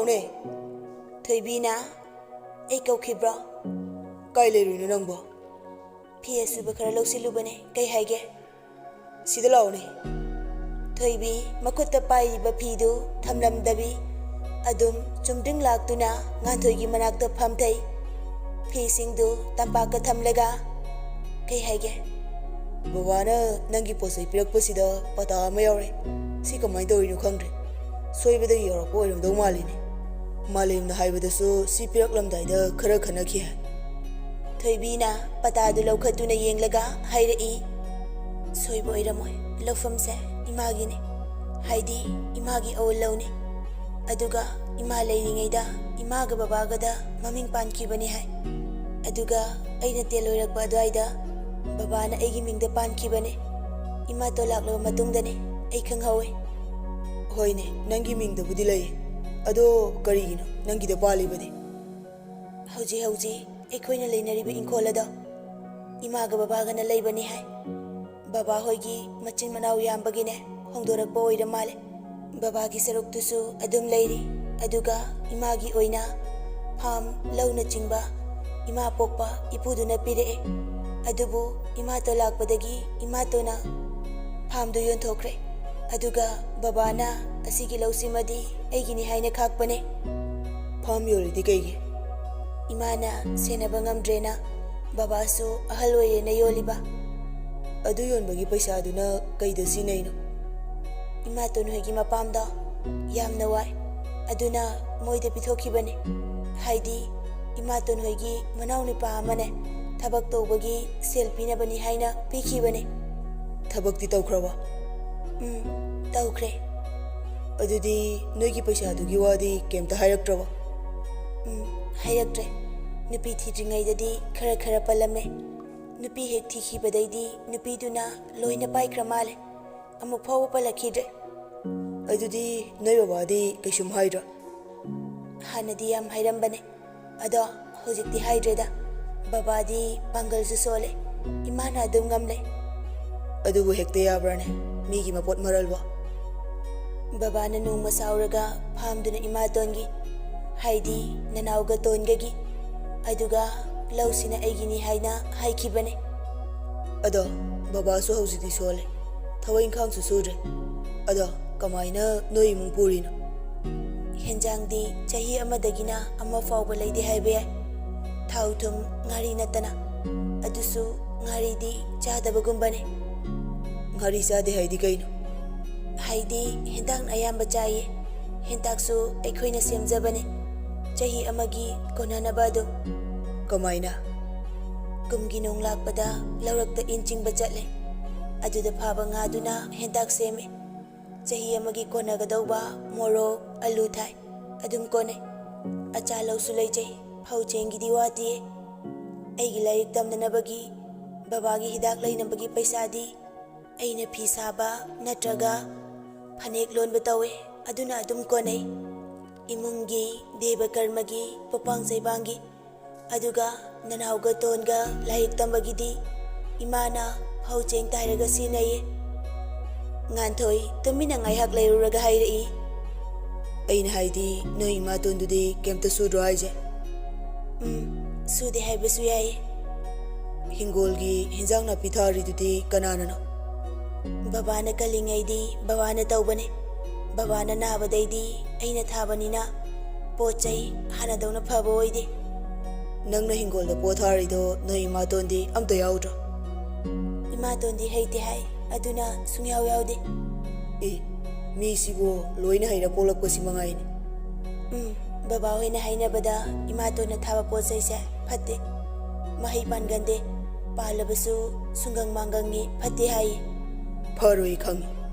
ꯂꯥꯎꯅꯦ ꯊꯣꯏꯕꯤꯅ ꯑꯩ ꯀꯧꯈꯤꯕ꯭ꯔꯣ? ꯀꯥꯏ ꯂꯩꯔꯨꯏꯅꯣ ꯅꯪꯕꯣ? ꯐꯤ ꯑꯁꯨꯕ ꯈꯔ ꯂꯧꯁꯤꯜꯂꯨꯕꯅꯦ, ꯀꯩ ꯍꯥꯏꯒꯦ? ꯁꯤꯗ ꯂꯥꯎꯅꯦ꯫ ꯊꯣꯏꯕꯤ ꯃꯈꯨꯠꯇ ꯄꯥꯏꯔꯤꯕ ꯐꯤꯗꯨ ꯊꯝꯂꯝꯗꯕꯤ ꯑꯗꯨꯝ ꯆꯨꯝꯗ꯭ꯔꯤꯡ ꯂꯥꯛꯇꯨꯅ ꯉꯥꯟꯊꯣꯏꯒꯤ ꯃꯅꯥꯛꯇ ꯐꯝꯊꯩ꯫ ꯐꯤꯁꯤꯡꯗꯨ ꯇꯝꯄꯥꯛꯀ ꯊꯝꯂꯒ ꯀꯩ ꯍꯥꯏꯒꯦ? ꯕꯕꯥꯅ ꯅꯪꯒꯤ ꯄꯣꯠꯆꯩ ꯄꯤꯔꯛꯄꯁꯤꯗ ꯄꯇꯥ ꯑꯃ ꯌꯥꯎꯔꯦ꯫ ꯁꯤ ꯀꯃꯥꯏꯅ ꯇꯧꯔꯤꯅꯣ ꯈꯪꯗ꯭ꯔꯦ, ꯁꯣꯏꯕꯗꯒꯤ ꯌꯧꯔꯛꯄ ꯑꯣꯏꯔꯝꯗꯧ ꯃꯥꯜꯂꯤꯅꯦ꯫ ꯃꯥꯂꯦꯝꯅ ꯍꯥꯏꯕꯗꯁꯨ ꯁꯤ ꯄꯤꯔꯛꯂꯝꯗꯥꯏꯗ ꯈꯔ ꯈꯟꯅꯈꯤ ꯍꯥꯏ꯫ ꯊꯣꯏꯕꯤꯅ ꯄꯇꯥꯗꯨ ꯂꯧꯈꯠꯇꯨꯅ ꯌꯦꯡꯂꯒ ꯍꯥꯏꯔꯛꯏ, ꯁꯣꯏꯕ ꯑꯣꯏꯔꯝꯃꯣꯏ, ꯂꯧꯐꯝꯁꯦ ꯏꯃꯥꯒꯤꯅꯤ, ꯍꯥꯏꯗꯤ ꯏꯃꯥꯒꯤ ꯑꯋꯣꯜꯂꯧꯅꯤ꯫ ꯑꯗꯨꯒ ꯏꯃꯥ ꯂꯩꯔꯤꯉꯩꯗ ꯏꯃꯥꯒ ꯕꯕꯥꯒꯗ ꯃꯃꯤꯡ ꯄꯥꯟꯈꯤꯕꯅꯤ ꯍꯥꯏ꯫ ꯑꯗꯨꯒ ꯑꯩꯅ ꯇꯦꯜꯂꯣꯏꯔꯛꯄ ꯑꯗꯨꯋꯥꯏꯗ ꯕꯕꯥꯅ ꯑꯩꯒꯤ ꯃꯤꯡꯗ ꯄꯥꯟꯈꯤꯕꯅꯤ꯫ ꯏꯃꯥꯇꯣꯟ ꯂꯥꯛꯂꯕ ꯃꯇꯨꯡꯗꯅꯤ ꯑꯩ ꯈꯪꯍꯧꯏ꯫ ꯍꯣꯏꯅꯦ, ꯅꯪꯒꯤ ꯃꯤꯡꯗꯕꯨꯗꯤ ꯂꯩꯌꯦ, ꯑꯗꯣ ꯀꯔꯤꯒꯤꯅꯣ ꯅꯪꯒꯤꯗ ꯄꯥꯜꯂꯤꯕꯗꯤ? ꯍꯧꯖꯤꯛ ꯑꯩꯈꯣꯏꯅ ꯂꯩꯅꯔꯤꯕ ꯏꯪꯈꯣꯜ ꯑꯗꯣ ꯏꯃꯥꯒ ꯕꯕꯥꯒꯅ ꯂꯩꯕꯅꯤ ꯍꯥꯏ꯫ ꯕꯕꯥ ꯍꯣꯏꯒꯤ ꯃꯆꯤꯟ ꯃꯅꯥꯎ ꯌꯥꯝꯕꯒꯤꯅꯦ ꯍꯣꯡꯗꯣꯔꯛꯄ ꯑꯣꯏꯔ ꯃꯥꯜꯂꯦ꯫ ꯕꯕꯥꯒꯤ ꯁꯔꯨꯛꯇꯨꯁꯨ ꯑꯗꯨꯝ ꯂꯩꯔꯤ, ꯑꯗꯨꯒ ꯏꯃꯥꯒꯤ ꯑꯣꯏꯅ ꯐꯥꯝ ꯂꯧꯅꯆꯤꯡꯕ ꯏꯃꯥ ꯄꯣꯛꯄ ꯏꯄꯨꯗꯨꯅ ꯄꯤꯔꯛꯑꯦ꯫ ꯑꯗꯨꯕꯨ ꯏꯃꯥꯇꯣꯟ ꯂꯥꯛꯄꯗꯒꯤ ꯏꯃꯥꯇꯣꯟꯅ ꯐꯥꯝꯗꯨ ꯌꯣꯟꯊꯣꯛꯈ꯭ꯔꯦ꯫ ꯑꯗꯨꯒ ꯕꯕꯥꯅ ꯑꯁꯤꯒꯤ ꯂꯧꯁꯤꯃꯗꯤ ꯑꯩꯒꯤꯅꯤ ꯍꯥꯏꯅ ꯈꯥꯛꯄꯅꯦ꯫ ꯐꯥꯝ ꯌꯣꯜꯂꯤꯗꯤ ꯀꯩꯒꯤ? ꯏꯃꯥꯅ ꯁꯦꯟꯅꯕ ꯉꯝꯗ꯭ꯔꯦꯅ, ꯕꯕꯥꯁꯨ ꯑꯍꯜ ꯑꯣꯏꯔꯦꯅ ꯌꯣꯜꯂꯤꯕ꯫ ꯑꯗꯨ ꯌꯣꯟꯕꯒꯤ ꯄꯩꯁꯥꯗꯨꯅ ꯀꯩꯗ ꯁꯤꯖꯤꯟꯅꯩꯅꯣ? ꯏꯃꯥꯇꯣꯟ ꯍꯣꯏꯒꯤ ꯃꯄꯥꯝꯗꯣ ꯌꯥꯝꯅ ꯋꯥꯏ, ꯑꯗꯨꯅ ꯃꯣꯏꯗ ꯄꯤꯊꯣꯛꯈꯤꯕꯅꯤ꯫ ꯍꯥꯏꯗꯤ ꯏꯃꯥꯇꯣꯟ ꯍꯣꯏꯒꯤ ꯃꯅꯥꯎ ꯅꯨꯄꯥ ꯑꯃꯅꯦ ꯊꯕꯛ ꯇꯧꯕꯒꯤ ꯁꯦꯜ ꯄꯤꯅꯕꯅꯤ ꯍꯥꯏꯅ ꯄꯤꯈꯤꯕꯅꯤ꯫ ꯊꯕꯛꯇꯤ ꯇꯧꯈ꯭ꯔꯕ? ꯇꯧꯈ꯭ꯔꯦ꯫ ꯑꯗꯨꯗꯤ ꯅꯣꯏꯒꯤ ꯄꯩꯁꯥꯗꯨꯒꯤ ꯋꯥꯗꯤ ꯀꯩꯝꯇ ꯍꯥꯏꯔꯛꯇ꯭ꯔꯕ? ꯍꯥꯏꯔꯛꯇ꯭ꯔꯦ꯫ ꯅꯨꯄꯤ ꯊꯤꯗ꯭ꯔꯤꯉꯩꯗꯗꯤ ꯈꯔ ꯄꯜꯂꯝꯃꯦ꯫ ꯅꯨꯄꯤ ꯍꯦꯛ ꯊꯤꯈꯤꯕꯗꯩꯗꯤ ꯅꯨꯄꯤꯗꯨꯅ ꯂꯣꯏꯅ ꯄꯥꯏꯈ꯭ꯔ ꯃꯥꯜꯂꯦ, ꯑꯃꯨꯛ ꯐꯥꯎꯕ ꯄꯜꯂꯛꯈꯤꯗ꯭ꯔꯦ꯫ ꯑꯗꯨꯗꯤ ꯅꯣꯏ ꯕꯕꯥꯗꯤ ꯀꯩꯁꯨꯝ ꯍꯥꯏꯗ꯭ꯔꯣ? ꯍꯥꯟꯅꯗꯤ ꯌꯥꯝ ꯍꯥꯏꯔꯝꯕꯅꯦ, ꯑꯗꯣ ꯍꯧꯖꯤꯛꯇꯤ ꯍꯥꯏꯗ꯭ꯔꯦꯗ꯫ ꯕꯕꯥꯗꯤ ꯄꯥꯡꯒꯜꯁꯨ ꯁꯣꯜꯂꯦ, ꯏꯃꯥꯅ ꯑꯗꯨꯝ ꯉꯝꯂꯦ꯫ ꯑꯗꯨꯕꯨ ꯍꯦꯛꯇ ꯌꯥꯕ꯭ꯔꯥꯅꯦ, ꯃꯤꯒꯤ ꯃꯄꯣꯠ ꯃꯔꯜꯕꯣ? ꯕꯕꯥꯅ ꯅꯣꯡꯃ ꯁꯥꯎꯔꯒ ꯐꯥꯝꯗꯨꯅ ꯏꯃꯥꯇꯣꯟꯒꯤ, ꯍꯥꯏꯗꯤ ꯅꯅꯥꯎꯒ ꯇꯣꯟꯒꯒꯤ, ꯑꯗꯨꯒ ꯂꯧꯁꯤꯅ ꯑꯩꯒꯤꯅꯤ ꯍꯥꯏꯅ ꯍꯥꯏꯈꯤꯕꯅꯦ꯫ ꯑꯗꯣ ꯕꯕꯥꯁꯨ ꯍꯧꯖꯤꯛꯇꯤ ꯁꯣꯜꯂꯦ, ꯊꯕꯛ ꯏꯪꯈꯥꯡꯁꯨ ꯁꯨꯗ꯭ꯔꯦ, ꯑꯗꯣ ꯀꯃꯥꯏꯅ ꯅꯣꯏ ꯏꯃꯨꯡ ꯄꯨꯔꯤꯅꯣ? ꯍꯦꯟꯖꯥꯡꯗꯤ ꯆꯍꯤ ꯑꯃꯗꯒꯤꯅ ꯑꯃ ꯐꯥꯎꯕ ꯂꯩꯗꯦ ꯍꯥꯏꯕ ꯌꯥꯏ, ꯊꯥꯎ ꯊꯨꯝ ꯉꯥꯔꯤ ꯅꯠꯇꯅ꯫ ꯑꯗꯨꯁꯨ ꯉꯥꯔꯤꯗꯤ ꯆꯥꯗꯕꯒꯨꯝꯕꯅꯦ꯫ ꯉꯥꯔꯤ ꯆꯥꯗꯦ ꯍꯥꯏꯗꯤ ꯀꯩꯅꯣ? ꯍꯥꯏꯗꯤ ꯍꯦꯟꯇꯥꯛꯅ ꯑꯌꯥꯝꯕ ꯆꯥꯏꯌꯦ꯫ ꯍꯦꯟꯇꯥꯛꯁꯨ ꯑꯩꯈꯣꯏꯅ ꯁꯦꯝꯖꯕꯅꯦ, ꯆꯍꯤ ꯑꯃꯒꯤ ꯀꯣꯟꯅꯅꯕ ꯑꯗꯨꯝ꯫ ꯀꯃꯥꯏꯅ? ꯀꯨꯝꯒꯤ ꯅꯣꯡ ꯂꯥꯛꯄꯗ ꯂꯧꯔꯛꯇ ꯏꯟ ꯆꯤꯡꯕ ꯆꯠꯂꯦ, ꯑꯗꯨꯗ ꯐꯥꯕ ꯉꯥꯗꯨꯅ ꯍꯦꯟꯇꯥꯛ ꯁꯦꯝꯃꯦ꯫ ꯆꯍꯤ ꯑꯃꯒꯤ ꯀꯣꯟꯅꯒꯗꯧꯕ ꯃꯣꯔꯣꯛ ꯑꯂꯨ ꯊꯥꯏ, ꯑꯗꯨꯝ ꯀꯣꯟꯅꯩ꯫ ꯑꯆꯥ ꯂꯧꯁꯨ ꯂꯩꯖꯩ, ꯐꯧ ꯆꯦꯡꯒꯤꯗꯤ ꯋꯥꯠꯇꯤꯌꯦ꯫ ꯑꯩꯒꯤ ꯂꯥꯏꯔꯤꯛ ꯇꯝꯅꯅꯕꯒꯤ ꯕꯕꯥꯒꯤ ꯍꯤꯗꯥꯛ ꯂꯩꯅꯕꯒꯤ ꯄꯩꯁꯥꯗꯤ ꯑꯩꯅ ꯐꯤ ꯁꯥꯕ ꯅꯠꯇ꯭ꯔꯒ ꯐꯅꯦꯛ ꯂꯣꯟꯕ ꯇꯧꯋꯦ, ꯑꯗꯨꯅ ꯑꯗꯨꯝ ꯀꯣꯟꯅꯩ꯫ ꯏꯃꯨꯡꯒꯤ ꯗꯦꯕ ꯀꯔꯃꯒꯤ ꯄꯣꯄꯥꯡ ꯆꯩꯕꯥꯡꯒꯤ, ꯑꯗꯨꯒ ꯅꯅꯥꯎꯒ ꯇꯣꯟꯒ ꯂꯥꯏꯔꯤꯛ ꯇꯝꯕꯒꯤꯗꯤ ꯏꯃꯥꯅ ꯐꯧ ꯆꯦꯡ ꯇꯥꯏꯔꯒ ꯁꯤꯖꯤꯟꯅꯩꯌꯦ꯫ ꯉꯥꯟꯊꯣꯏ ꯇꯨꯃꯤꯟꯅ ꯉꯥꯏꯍꯥꯛ ꯂꯩꯔꯨꯔꯒ ꯍꯥꯏꯔꯛꯏ, ꯑꯩꯅ ꯍꯥꯏꯗꯤ ꯅꯣꯏ ꯏꯃꯥꯇꯣꯟꯗꯨꯗꯤ ꯀꯩꯝꯇ ꯁꯨꯗ꯭ꯔꯣ ꯍꯥꯏꯁꯦ? ꯁꯨꯗꯦ ꯍꯥꯏꯕꯁꯨ ꯌꯥꯏꯌꯦ꯫ ꯍꯤꯡꯒꯣꯜꯒꯤ ꯍꯤꯟꯖꯥꯡ ꯅꯥꯄꯤ ꯊꯥꯔꯤꯗꯨꯗꯤ ꯀꯅꯥꯅꯅꯣ? ꯕꯕꯥꯅ ꯀꯜꯂꯤꯉꯩꯗꯤ ꯕꯕꯥꯅ ꯇꯧꯕꯅꯦ, ꯕꯕꯥꯅ ꯅꯥꯕꯗꯩꯗꯤ ꯑꯩꯅ ꯊꯥꯕꯅꯤꯅ ꯄꯣꯠ ꯆꯩ ꯍꯥꯟꯅꯗꯧꯅ ꯐꯕ ꯑꯣꯏꯗꯦ꯫ ꯅꯪꯅ ꯍꯤꯡꯒꯣꯜꯗ ꯄꯣꯠ ꯊꯥꯔꯤꯗꯣ ꯅꯣꯏ ꯏꯃꯥꯇꯣꯟꯗꯤ ꯑꯝꯇ ꯌꯥꯎꯗ꯭ꯔꯣ? ꯏꯃꯥꯇꯣꯟꯗꯤ ꯍꯩꯇꯦ ꯍꯥꯏ, ꯑꯗꯨꯅ ꯁꯨꯡꯌꯥꯎ ꯌꯥꯎꯗꯦ꯫ ꯃꯤꯁꯤꯕꯨ ꯂꯣꯏꯅ ꯍꯩꯔ ꯄꯣꯛꯂꯛꯄꯁꯤ ꯃꯉꯥꯏꯅꯦ꯫ ꯕꯕꯥ ꯍꯣꯏꯅ ꯍꯥꯏꯅꯕꯗ ꯏꯃꯥꯇꯣꯟꯅ ꯊꯥꯕ ꯄꯣꯠ ꯆꯩꯁꯦ ꯐꯠꯇꯦ, ꯃꯍꯩ ꯄꯥꯟꯒꯟꯗꯦ, ꯄꯥꯜꯂꯕꯁꯨ ꯁꯨꯡꯒꯪ ꯃꯥꯡꯒꯪꯉꯤ, ꯐꯠꯇꯦ ꯍꯥꯏꯌꯦ꯫ ꯐꯔꯣꯏ ꯈꯪꯉꯤ,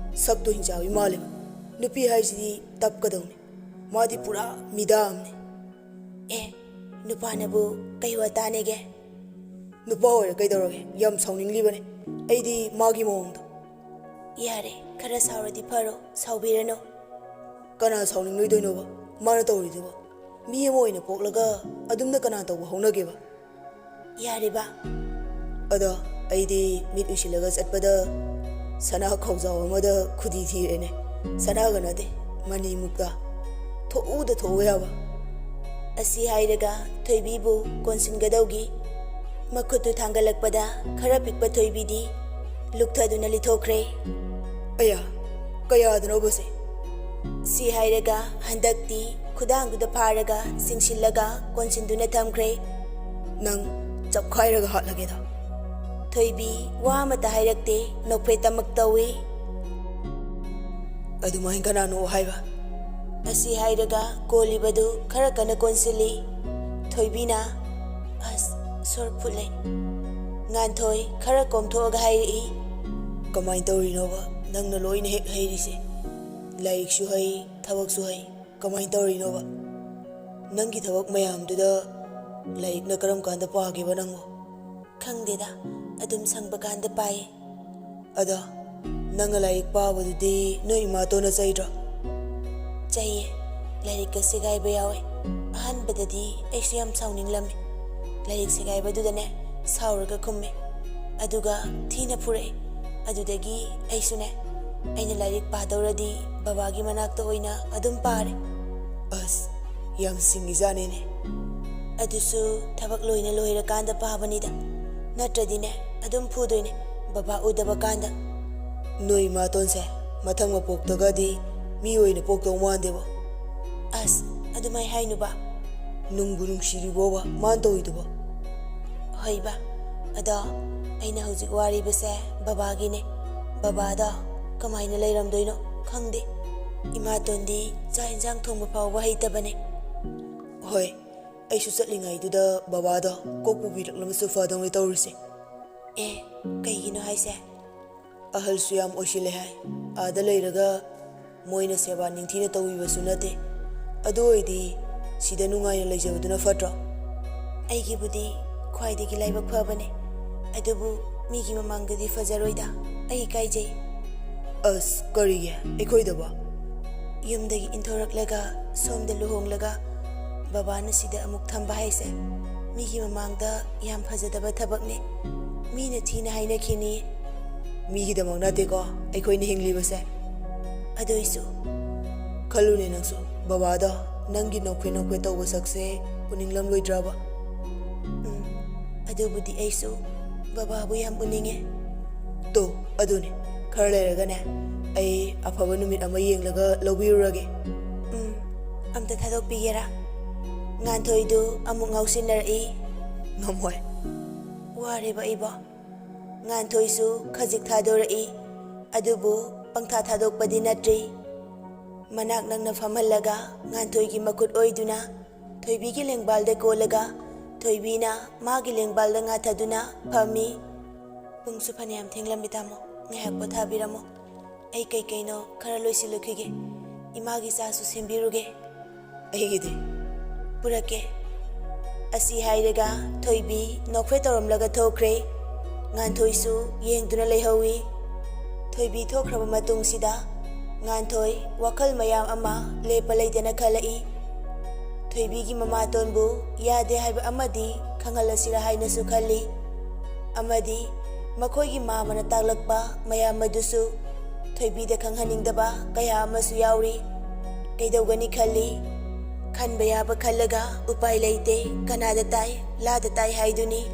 ꯁꯛꯇꯣ ꯍꯤꯡꯆꯥꯕꯤ ꯃꯥꯜꯂꯦꯕ꯫ ꯅꯨꯄꯤ ꯍꯥꯏꯁꯤꯗꯤ ꯇꯞꯀꯗꯧꯅꯤ, ꯃꯥꯗꯤ ꯄꯨꯔꯥ ꯃꯤꯗꯥ ꯑꯃꯅꯤ꯫ ꯅꯨꯄꯥꯅꯕꯨ ꯀꯩ ꯋꯥ ꯇꯥꯅꯦꯒꯦ? ꯅꯨꯄꯥ ꯑꯣꯏꯔ ꯀꯩꯗꯧꯔꯒꯦ, ꯌꯥꯝ ꯁꯥꯎꯅꯤꯡꯂꯤꯕꯅꯦ ꯑꯩꯗꯤ ꯃꯥꯒꯤ ꯃꯑꯣꯡꯗꯣ꯫ ꯌꯥꯔꯦ, ꯈꯔ ꯁꯥꯎꯔꯗꯤ ꯐꯔꯣ, ꯁꯥꯎꯕꯤꯔꯅꯨ꯫ ꯀꯅꯥ ꯁꯥꯎꯅꯤꯡꯂꯣꯏꯗꯣꯏꯅꯣꯕ? ꯃꯥꯅ ꯇꯧꯔꯤꯗꯨꯕ ꯃꯤ ꯑꯃ ꯑꯣꯏꯅ ꯄꯣꯛꯂꯒ ꯑꯗꯨꯝꯅ ꯀꯅꯥ ꯇꯧꯕ ꯍꯧꯅꯒꯦꯕ? ꯌꯥꯔꯦꯕ꯫ ꯑꯗꯣ ꯑꯩꯗꯤ ꯃꯤꯠ ꯎꯏꯁꯤꯜꯂꯒ ꯆꯠꯄꯗ ꯁꯅꯥ ꯈꯧꯖꯥꯎ ꯑꯃꯗ ꯈꯨꯗꯤ ꯊꯤꯔꯦꯅꯦ, ꯁꯅꯥꯒ ꯅꯠꯇꯦ ꯃꯅꯤ ꯃꯨꯛꯇ꯫ ꯊꯣꯛꯎꯗ ꯊꯣꯛꯎ ꯌꯥꯕ ꯑꯁꯤ ꯍꯥꯏꯔꯒ ꯊꯣꯏꯕꯤꯕꯨ ꯀꯣꯟꯁꯤꯟꯒꯗꯧꯒꯤ ꯃꯈꯨꯠꯇꯨ ꯊꯥꯡꯒꯠꯂꯛꯄꯗ ꯈꯔ ꯄꯤꯛꯄ ꯊꯣꯏꯕꯤꯗꯤ ꯂꯨꯛꯊꯗꯨꯅ ꯂꯤꯊꯣꯛꯈ꯭ꯔꯦ꯫ ꯑꯌꯥ ꯀꯌꯥꯗꯅꯣꯕꯁꯦ? ꯁꯤ ꯍꯥꯏꯔꯒ ꯍꯟꯗꯛꯇꯤ ꯈꯨꯗꯥꯡꯗꯨꯗ ꯐꯥꯔꯒ ꯆꯤꯡꯁꯤꯜꯂꯒ ꯀꯣꯟꯁꯤꯟꯗꯨꯅ ꯊꯝꯈ꯭ꯔꯦ꯫ ꯅꯪ ꯆꯞꯈꯥꯏꯔꯒ ꯍꯥꯠꯂꯒꯦꯗ꯫ ꯊꯣꯏꯕꯤ ꯋꯥ ꯑꯃꯠꯇ ꯍꯥꯏꯔꯛꯇꯦ, ꯅꯣꯛꯐꯦꯠꯇꯃꯛ ꯇꯧꯏ꯫ ꯑꯗꯨꯃꯥꯏꯅ ꯀꯅꯥꯅꯣ ꯍꯥꯏꯕ? ꯑꯁꯤ ꯍꯥꯏꯔꯒ ꯀꯣꯜꯂꯤꯕꯗꯨ ꯈꯔ ꯀꯟꯅ ꯀꯣꯟꯁꯤꯜꯂꯤ꯫ ꯊꯣꯏꯕꯤꯅ ꯑꯁ ꯁꯣꯔ ꯐꯨꯠꯂꯦ꯫ ꯉꯥꯟꯊꯣꯏ ꯈꯔ ꯀꯣꯝꯊꯣꯛꯑꯒ ꯍꯥꯏꯔꯛꯏ꯫ ꯀꯃꯥꯏꯅ ꯇꯧꯔꯤꯅꯣꯕ ꯅꯪꯅ ꯂꯣꯏꯅ ꯍꯦꯛ ꯍꯩꯔꯤꯁꯦ? ꯂꯥꯏꯔꯤꯛꯁꯨ ꯍꯩ, ꯊꯕꯛꯁꯨ ꯍꯩ, ꯀꯃꯥꯏꯅ ꯇꯧꯔꯤꯅꯣꯕ? ꯅꯪꯒꯤ ꯊꯕꯛ ꯃꯌꯥꯝꯗꯨꯗ ꯂꯥꯏꯔꯤꯛꯅ ꯀꯔꯝ ꯀꯥꯟꯗ ꯄꯥꯒꯦꯕ ꯅꯪꯕꯨ? ꯈꯪꯗꯦꯗ, ꯑꯗꯨꯝ ꯁꯪꯕ ꯀꯥꯟꯗ ꯄꯥꯏꯌꯦ꯫ ꯑꯗ ꯅꯪꯅ ꯂꯥꯏꯔꯤꯛ ꯄꯥꯕꯗꯨꯗꯤ ꯅꯣꯏ ꯏꯃꯥꯇꯣꯟꯅ ꯆꯩꯗ꯭ꯔꯣ? ꯆꯩꯌꯦ, ꯂꯥꯏꯔꯤꯛꯀ ꯁꯦꯒꯥꯏꯕ ꯌꯥꯎꯋꯦ꯫ ꯑꯍꯥꯟꯕꯗꯗꯤ ꯑꯩꯁꯨ ꯌꯥꯝ ꯁꯥꯎꯅꯤꯡꯂꯝꯃꯤ꯫ ꯂꯥꯏꯔꯤꯛ ꯁꯦꯒꯥꯏꯕꯗꯨꯗꯅꯦ ꯁꯥꯎꯔꯒ ꯈꯨꯝꯃꯦ, ꯑꯗꯨꯒ ꯊꯤꯅ ꯐꯨꯔꯛꯑꯦ꯫ ꯑꯗꯨꯗꯒꯤ ꯑꯩꯁꯨꯅꯦ, ꯑꯩꯅ ꯂꯥꯏꯔꯤꯛ ꯄꯥꯗꯧꯔꯗꯤ ꯕꯕꯥꯒꯤ ꯃꯅꯥꯛꯇ ꯑꯣꯏꯅ ꯑꯗꯨꯝ ꯄꯥꯔꯦ꯫ ꯑꯁ ꯌꯥꯝ ꯁꯤꯡꯉꯤꯖꯥꯠꯅꯤꯅꯦ꯫ ꯑꯗꯨꯁꯨ ꯊꯕꯛ ꯂꯣꯏꯅ ꯂꯣꯏꯔꯀꯥꯟꯗ ꯄꯥꯕꯅꯤꯗ, ꯅꯠꯇ꯭ꯔꯗꯤꯅꯦ ꯑꯗꯨꯝ ꯐꯨꯗꯣꯏꯅꯦ ꯕꯕꯥ ꯎꯗꯕ ꯀꯥꯟꯗ꯫ ꯅꯣꯏ ꯏꯃꯥꯇꯣꯟꯁꯦ ꯃꯊꯪ ꯃꯄꯣꯛꯇꯒꯗꯤ ꯃꯤ ꯑꯣꯏꯅ ꯄꯣꯛꯇꯧ ꯃꯥꯟꯗꯦꯕ꯫ ꯑꯁ ꯑꯗꯨꯃꯥꯏ ꯍꯥꯏꯅꯨꯕ꯫ ꯅꯨꯡꯕꯨ ꯅꯨꯡꯁꯤꯔꯤꯕꯣꯕ ꯃꯥꯅ ꯇꯧꯔꯤꯗꯨꯕꯣ? ꯍꯣꯏꯕ, ꯑꯗꯣ ꯑꯩꯅ ꯍꯧꯖꯤꯛ ꯋꯥꯔꯤꯕꯁꯦ ꯕꯕꯥꯒꯤꯅꯦ꯫ ꯕꯕꯥꯗꯣ ꯀꯃꯥꯏꯅ ꯂꯩꯔꯝꯗꯣꯏꯅꯣ ꯈꯪꯗꯦ꯫ ꯏꯃꯥꯇꯣꯟꯗꯤ ꯆꯥꯛ ꯏꯟꯁꯥꯡ ꯊꯣꯡꯕ ꯐꯥꯎꯕ ꯍꯩꯇꯕꯅꯦ꯫ ꯍꯣꯏ, ꯑꯩꯁꯨ ꯆꯠꯂꯤꯉꯩꯗꯨꯗ ꯕꯕꯥꯗꯣ ꯀꯣꯛ ꯄꯨꯕꯤꯔꯛꯂꯝꯕꯁꯨ ꯐꯗꯧꯅꯦ ꯇꯧꯔꯤꯁꯦ꯫ ꯑꯦ, ꯀꯩꯒꯤꯅꯣ ꯍꯥꯏꯁꯦ? ꯑꯍꯜꯁꯨ ꯌꯥꯝ ꯑꯣꯏꯁꯤꯜꯂꯦ ꯍꯥꯏ꯫ ꯑꯥꯗ ꯂꯩꯔꯒ ꯃꯣꯏꯅ ꯁꯦꯕꯥ ꯅꯤꯡꯊꯤꯅ ꯇꯧꯕꯤꯕꯁꯨ ꯅꯠꯇꯦ꯫ ꯑꯗꯨ ꯑꯣꯏꯔꯗꯤ ꯁꯤꯗ ꯅꯨꯡꯉꯥꯏꯅ ꯂꯩꯖꯕꯗꯨꯅ ꯐꯠꯇ꯭ꯔꯣ? ꯑꯩꯒꯤꯕꯨꯗꯤ ꯈ꯭ꯋꯥꯏꯗꯒꯤ ꯂꯥꯏꯕꯛ ꯐꯕꯅꯦ, ꯑꯗꯨꯕꯨ ꯃꯤꯒꯤ ꯃꯃꯥꯡꯗꯗꯤ ꯐꯖꯔꯣꯏꯗ, ꯑꯩ ꯏꯀꯥꯏꯖꯩ꯫ ꯑꯁ ꯀꯔꯤꯒꯤ ꯑꯩꯈꯣꯏꯗꯕꯣ? ꯌꯨꯝꯗꯒꯤ ꯏꯟꯊꯣꯔꯛꯂꯒ ꯁꯣꯝꯗ ꯂꯨꯍꯣꯡꯂꯒ ꯕꯕꯥꯅ ꯁꯤꯗ ꯑꯃꯨꯛ ꯊꯝꯕ ꯍꯥꯏꯁꯦ ꯃꯤꯒꯤ ꯃꯃꯥꯡꯗ ꯌꯥꯝ ꯐꯖꯗꯕ ꯊꯕꯛꯅꯦ꯫ ꯃꯤꯅ ꯊꯤꯅ ꯍꯥꯏꯅꯈꯤꯅꯤ꯫ ꯃꯤꯒꯤꯗꯃꯛ ꯅꯠꯇꯦꯀꯣ ꯑꯩꯈꯣꯏꯅ ꯍꯤꯡꯂꯤꯕꯁꯦ꯫ ꯑꯗꯨꯏꯁꯨ ꯈꯜꯂꯨꯅꯦ ꯅꯪꯁꯨ, ꯕꯕꯥꯗꯣ ꯅꯪꯒꯤ ꯅꯣꯛꯐꯦꯠ ꯅꯣꯛꯐꯦꯠ ꯇꯧꯕ ꯁꯛꯁꯦ ꯎꯅꯤꯡꯂꯝꯂꯣꯏꯗ꯭ꯔꯕ? ꯑꯗꯨꯕꯨꯗꯤ ꯑꯩꯁꯨ ꯕꯕꯥꯕꯨ ꯌꯥꯝ ꯎꯅꯤꯡꯉꯦ꯫ ꯇꯣ ꯑꯗꯨꯅꯦ, ꯈꯔ ꯂꯩꯔꯒꯅꯦ ꯑꯩ ꯑꯐꯕ ꯅꯨꯃꯤꯠ ꯑꯃ ꯌꯦꯡꯂꯒ ꯂꯧꯕꯤꯔꯨꯔꯒꯦ꯫ ꯑꯝꯇ ꯊꯥꯗꯣꯛꯄꯤꯒꯦꯔꯥ? ꯉꯥꯟꯊꯣꯏꯗꯨ ꯑꯃꯨꯛ ꯉꯥꯎꯁꯤꯟꯅꯔꯛꯏ꯫ ꯉꯝꯃꯣꯏ꯫ ꯋꯥꯔꯦꯕ ꯑꯩꯕꯣ꯫ ꯉꯥꯟꯊꯣꯏꯁꯨ ꯈꯖꯤꯛ ꯊꯥꯗꯣꯔꯛꯏ, ꯑꯗꯨꯕꯨ ꯄꯪꯊꯥ ꯊꯥꯗꯣꯛꯄꯗꯤ ꯅꯠꯇ꯭ꯔꯤ꯫ ꯃꯅꯥꯛ ꯅꯛꯅ ꯐꯝꯍꯜꯂꯒ ꯉꯥꯟꯊꯣꯏꯒꯤ ꯃꯈꯨꯠ ꯑꯣꯏꯗꯨꯅ ꯊꯣꯏꯕꯤꯒꯤ ꯂꯦꯡꯕꯥꯜꯗ ꯀꯣꯜꯂꯒ ꯊꯣꯏꯕꯤꯅ ꯃꯥꯒꯤ ꯂꯦꯡꯕꯥꯜꯗ ꯉꯥꯊꯗꯨꯅ ꯐꯝꯃꯤ꯫ ꯄꯨꯡꯁꯨ ꯐꯅꯌꯥꯝ ꯊꯦꯡꯂꯝꯃꯤ ꯇꯥꯃꯣ, ꯉꯥꯏꯍꯥꯛ ꯄꯣꯊꯥꯕꯤꯔꯝꯃꯣ꯫ ꯑꯩ ꯀꯩꯀꯩꯅꯣ ꯈꯔ ꯂꯣꯏꯁꯤꯜꯂꯨꯈꯤꯒꯦ, ꯏꯃꯥꯒꯤ ꯆꯥꯁꯨ ꯁꯦꯝꯕꯤꯔꯨꯒꯦ꯫ ꯑꯩꯒꯤꯗꯤ ꯄꯨꯔꯛꯀꯦ꯫ ꯑꯁꯤ ꯍꯥꯏꯔꯒ ꯊꯣꯏꯕꯤ ꯅꯣꯛꯐꯦꯠ ꯇꯧꯔꯝꯂꯒ ꯊꯣꯛꯈ꯭ꯔꯦ꯫ ꯉꯥꯟꯊꯣꯏꯁꯨ ꯌꯦꯡꯗꯨꯅ ꯂꯩꯍꯧꯏ꯫ ꯊꯣꯏꯕꯤ ꯊꯣꯛꯈ꯭ꯔꯕ ꯃꯇꯨꯡꯁꯤꯗ ꯉꯥꯟꯊꯣꯏ ꯋꯥꯈꯜ ꯃꯌꯥꯝ ꯑꯃ ꯂꯦꯞꯄ ꯂꯩꯇꯅ ꯈꯜꯂꯛꯏ꯫ ꯊꯣꯏꯕꯤꯒꯤ ꯃꯃꯥꯇꯣꯟꯕꯨ ꯌꯥꯗꯦ ꯍꯥꯏꯕ ꯑꯃꯗꯤ ꯈꯪꯍꯜꯂꯁꯤꯔꯥ ꯍꯥꯏꯅꯁꯨ ꯈꯜꯂꯤ꯫ ꯑꯃꯗꯤ ꯃꯈꯣꯏꯒꯤ ꯃꯥꯃꯅ ꯇꯥꯛꯂꯛꯄ ꯃꯌꯥꯝ ꯑꯗꯨꯁꯨ ꯊꯣꯏꯕꯤꯗ ꯈꯪꯍꯟꯅꯤꯡꯗꯕ ꯀꯌꯥ ꯑꯃꯁꯨ ꯌꯥꯎꯔꯤ꯫ ꯀꯩꯗꯧꯒꯅꯤ ꯈꯜꯂꯤ꯫ ꯈꯟꯕ ꯌꯥꯕ ꯈꯜꯂꯒ ꯎꯄꯥꯏ ꯂꯩꯇꯦ, ꯀꯅꯥꯗ ꯇꯥꯏ ꯂꯥꯗ ꯇꯥꯏ ꯍꯥꯏꯗꯨꯅꯤ,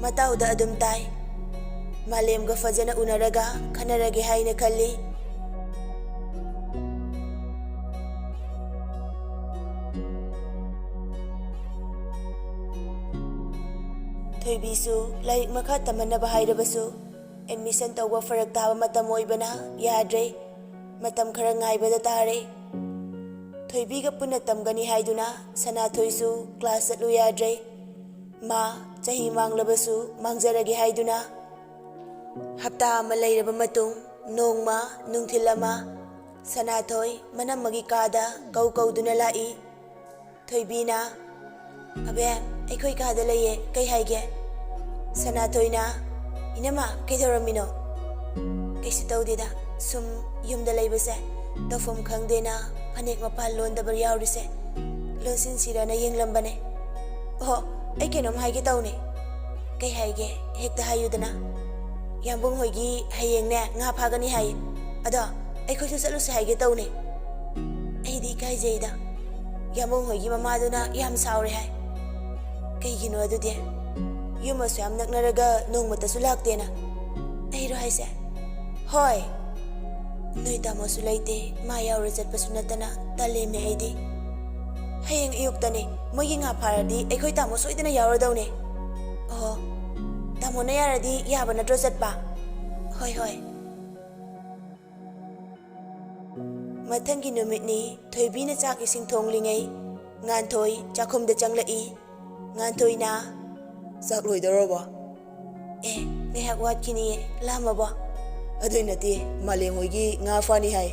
ꯃꯇꯥꯎꯗ ꯑꯗꯨꯝ ꯇꯥꯏ꯫ ꯃꯥꯂꯦꯝꯒ ꯐꯖꯅ ꯎꯅꯔꯒ ꯈꯟꯅꯔꯒꯦ ꯍꯥꯏꯅ ꯈꯜꯂꯤ꯫ ꯊꯣꯏꯕꯤꯁꯨ ꯂꯥꯏꯔꯤꯛ ꯃꯈꯥ ꯇꯝꯍꯟꯅꯕ ꯍꯥꯏꯔꯕꯁꯨ ꯑꯦꯗꯃꯤꯁꯟ ꯇꯧꯕ ꯐꯔꯛ ꯇꯥꯕ ꯃꯇꯝ ꯑꯣꯏꯕꯅ ꯌꯥꯗ꯭ꯔꯦ꯫ ꯃꯇꯝ ꯈꯔ ꯉꯥꯏꯕꯗ ꯇꯥꯔꯦ꯫ ꯊꯣꯏꯕꯤꯒ ꯄꯨꯟꯅ ꯇꯝꯒꯅꯤ ꯍꯥꯏꯗꯨꯅ ꯁꯅꯥꯊꯣꯏꯁꯨ ꯀ꯭ꯂꯥꯁ ꯆꯠꯂꯨ ꯌꯥꯗ꯭ꯔꯦ꯫ ꯃꯥ ꯆꯍꯤ ꯃꯥꯡꯂꯕꯁꯨ ꯃꯥꯡꯖꯔꯒꯦ ꯍꯥꯏꯗꯨꯅ꯫ ꯍꯞꯇꯥ ꯑꯃ ꯂꯩꯔꯕ ꯃꯇꯨꯡ ꯅꯣꯡꯃ ꯅꯨꯡꯊꯤꯜ ꯑꯃ ꯁꯅꯥꯊꯣꯏ ꯃꯅꯝꯃꯒꯤ ꯀꯥꯗ ꯀꯧꯗꯨꯅ ꯂꯥꯛꯏ꯫ ꯊꯣꯏꯕꯤꯅ "ꯑꯕꯦꯝ, ꯑꯩꯈꯣꯏ ꯀꯥꯗ ꯂꯩꯌꯦ, ꯀꯩ ꯍꯥꯏꯒꯦ?" ꯁꯅꯥꯊꯣꯏꯅ "ꯏꯅꯝꯃ ꯀꯩꯗꯧꯔꯝꯃꯤꯅꯣ?" "ꯀꯩꯁꯨ ꯇꯧꯗꯦꯗ, ꯁꯨꯝ ꯌꯨꯝꯗ ꯂꯩꯕꯁꯦ ꯇꯧꯐꯝ ꯈꯪꯗꯦꯅ ꯐꯅꯦꯛ ꯃꯄꯥꯟ ꯂꯣꯟꯗꯕ ꯌꯥꯎꯔꯤꯁꯦ ꯂꯣꯟꯁꯤꯟꯁꯤꯔꯅ ꯌꯦꯡꯂꯝꯕꯅꯦ." "ꯑꯣꯍꯣ, ꯑꯩ ꯀꯩꯅꯣꯝ ꯍꯥꯏꯒꯦ ꯇꯧꯅꯦ." "ꯀꯩ ꯍꯥꯏꯒꯦ? ꯍꯦꯛꯇ ꯍꯥꯏꯌꯨꯗꯅ." "ꯌꯥꯝꯕꯨꯡ ꯍꯣꯏꯒꯤ ꯍꯌꯦꯡꯅꯦ ꯉꯥ ꯐꯥꯒꯅꯤ ꯍꯥꯏꯌꯦ, ꯑꯗꯣ ꯑꯩꯈꯣꯏꯁꯨ ꯆꯠꯂꯨꯁꯦ ꯍꯥꯏꯒꯦ ꯇꯧꯅꯦ." "ꯑꯩꯗꯤ ꯏꯀꯥꯏꯖꯩꯗ, ꯌꯥꯝꯕꯨꯡ ꯍꯣꯏꯒꯤ ꯃꯃꯥꯗꯨꯅ ꯌꯥꯝ ꯁꯥꯎꯔꯦ ꯍꯥꯏ꯫ ꯀꯩꯒꯤꯅꯣ ꯑꯗꯨꯗꯤ? ꯌꯨꯝ ꯑꯁꯨ ꯌꯥꯝ ꯅꯛꯅꯔꯒ ꯅꯣꯡꯃꯇꯁꯨ ꯂꯥꯛꯇꯦꯅ꯫ ꯑꯩꯔꯣ ꯍꯥꯏꯁꯦ? ꯍꯣꯏ, ꯅꯣꯏ ꯇꯥꯃꯣꯁꯨ ꯂꯩꯇꯦ, ꯃꯥ ꯌꯥꯎꯔ ꯆꯠꯄꯁꯨ ꯅꯠꯇꯅ ꯇꯜꯂꯦꯃꯦ ꯑꯩꯗꯤ꯫ ꯍꯌꯦꯡ ꯑꯌꯨꯛꯇꯅꯦ, ꯃꯣꯏꯒꯤ ꯉꯥ ꯐꯥꯔꯗꯤ ꯑꯩꯈꯣꯏ ꯇꯥꯃꯣ ꯁꯣꯏꯗꯅ ꯌꯥꯎꯔꯗꯧꯅꯦ꯫ ꯑꯣ, ꯇꯥꯃꯣꯅ ꯌꯥꯔꯗꯤ ꯌꯥꯕ ꯅꯠꯇ꯭ꯔꯣ ꯆꯠꯄ? ꯍꯣꯏ ꯍꯣꯏ꯫ ꯃꯊꯪꯒꯤ ꯅꯨꯃꯤꯠꯅꯤ ꯊꯣꯏꯕꯤꯅ ꯆꯥꯛ ꯏꯁꯤꯡ ꯊꯣꯡꯂꯤꯉꯩ ꯉꯥꯟꯊꯣꯏ ꯆꯥꯛꯈꯨꯝꯗ ꯆꯪꯂꯛꯏ꯫ ꯉꯥꯟꯊꯣꯏꯅ ꯆꯥꯛ ꯂꯣꯏꯗꯧꯔꯕꯣ? ꯉꯥꯏꯍꯥꯛ ꯋꯥꯠꯈꯤꯅꯤꯌꯦ, ꯂꯥꯝꯃꯕꯣ? ꯑꯗꯨꯏ ꯅꯠꯇꯦ, ꯃꯥꯂꯦꯝ ꯍꯣꯏꯒꯤ ꯉꯥ ꯐꯥꯅꯤ ꯍꯥꯏ,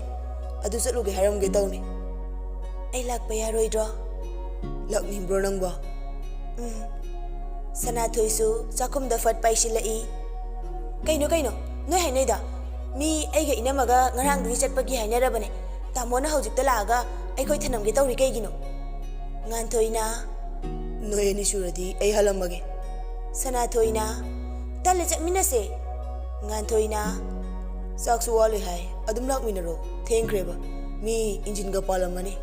ꯑꯗꯨ ꯆꯠꯂꯨꯒꯦ ꯍꯥꯏꯔꯝꯒꯦ ꯇꯧꯅꯤ꯫ ꯑꯩ ꯂꯥꯛꯄ ꯌꯥꯔꯣꯏꯗ꯭ꯔꯣ? ꯂꯥꯛꯅꯤꯡꯕ꯭ꯔꯣ ꯅꯪꯕꯣ? ꯁꯅꯥꯊꯣꯏꯁꯨ ꯆꯥꯛꯈꯨꯝꯗ ꯐꯠ ꯄꯥꯏꯁꯤꯜꯂꯛꯏ꯫ ꯀꯩꯅꯣ ꯅꯣꯏ ꯍꯥꯏꯅꯩꯗ, ꯃꯤ ꯑꯩꯒ ꯏꯅꯝꯃꯒ ꯉꯔꯥꯡꯗꯒꯤ ꯆꯠꯄꯒꯤ ꯍꯥꯏꯅꯔꯕꯅꯦ, ꯇꯥꯃꯣꯅ ꯍꯧꯖꯤꯛꯇ ꯂꯥꯛꯑꯒ ꯑꯩꯈꯣꯏ ꯊꯅꯝꯒꯦ ꯇꯧꯔꯤ ꯀꯩꯒꯤꯅꯣ? ꯉꯥꯟꯊꯣꯏꯅ ꯅꯣꯏ ꯑꯅꯤ ꯁꯨꯔꯗꯤ ꯑꯩ ꯍꯜꯂꯝꯃꯒꯦ꯫ ꯁꯅꯥꯊꯣꯏꯅ ꯇꯜꯂꯦ, ꯆꯠꯃꯤꯟꯅꯁꯦ꯫ ꯉꯥꯟꯊꯣꯏꯅ ꯆꯥꯛꯁꯨ ꯋꯥꯠꯂꯤ ꯍꯥꯏ, ꯑꯗꯨꯝ ꯂꯥꯛꯃꯤꯟꯅꯔꯣ, ꯊꯦꯡꯈ꯭ꯔꯦꯕ, ꯃꯤ ꯏꯟꯖꯤꯟꯒ ꯄꯥꯜꯂꯝꯃꯅꯤ꯫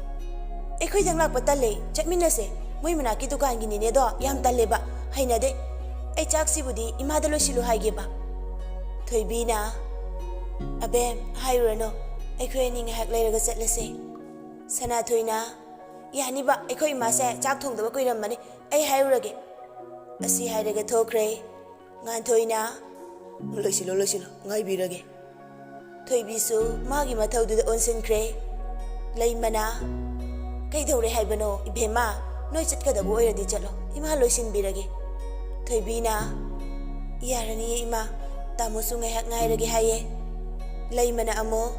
ꯑꯩꯈꯣꯏꯗꯪ ꯂꯥꯛꯄ ꯇꯜꯂꯦ, ꯆꯠꯃꯤꯟꯅꯁꯦ꯫ ꯃꯣꯏ ꯃꯅꯥꯛꯀꯤ ꯗꯨꯀꯥꯟꯒꯤꯅꯤꯅꯦꯗꯣ ꯌꯥꯝ ꯇꯜꯂꯦꯕ, ꯍꯩꯅꯗꯦ꯫ ꯑꯩ ꯆꯥꯛꯁꯤꯕꯨꯗꯤ ꯏꯃꯥꯗ ꯂꯣꯏꯁꯤꯜꯂꯨ ꯍꯥꯏꯒꯦꯕ꯫ ꯊꯣꯏꯕꯤꯅ ꯑꯕꯦꯝ ꯍꯥꯏꯔꯨꯔꯅꯨ, ꯑꯩꯈꯣꯏ ꯑꯅꯤ ꯉꯥꯏꯍꯥꯛ ꯂꯩꯔꯒ ꯆꯠꯂꯁꯦ꯫ ꯁꯅꯥꯊꯣꯏꯅ ꯌꯥꯅꯤꯕ, ꯑꯩꯈꯣꯏ ꯏꯃꯥꯁꯦ ꯆꯥꯛ ꯊꯣꯡꯗꯕ ꯀꯨꯏꯔꯝꯃꯅꯤ, ꯑꯩ ꯍꯥꯏꯔꯨꯔꯒꯦ꯫ ꯑꯁꯤ ꯍꯥꯏꯔꯒ ꯊꯣꯛꯈ꯭ꯔꯦ꯫ ꯉꯥꯟꯊꯣꯏꯅ ꯂꯣꯏꯁꯤꯜꯂꯣ, ꯉꯥꯏꯕꯤꯔꯒꯦ꯫ ꯊꯣꯏꯕꯤꯁꯨ ꯃꯥꯒꯤ ꯃꯊꯧꯗꯨꯗ ꯑꯣꯟꯁꯤꯟꯈ꯭ꯔꯦ꯫ ꯂꯩꯃꯅ ꯀꯩꯗꯧꯔꯦ ꯍꯥꯏꯕꯅꯣ ꯏꯕꯦꯝꯃ, ꯅꯣꯏ ꯆꯠꯀꯗꯕ ꯑꯣꯏꯔꯗꯤ ꯆꯠꯂꯣ, ꯏꯃꯥ ꯂꯣꯏꯁꯤꯟꯕꯤꯔꯒꯦ꯫ ꯊꯣꯏꯕꯤꯅ ꯌꯥꯔꯅꯤꯌꯦ ꯏꯃꯥ, ꯇꯥꯃꯣꯁꯨ ꯉꯥꯏꯍꯥꯛ ꯉꯥꯏꯔꯒꯦ ꯍꯥꯏꯌꯦ꯫ ꯂꯩꯃꯅ ꯑꯃꯨꯛ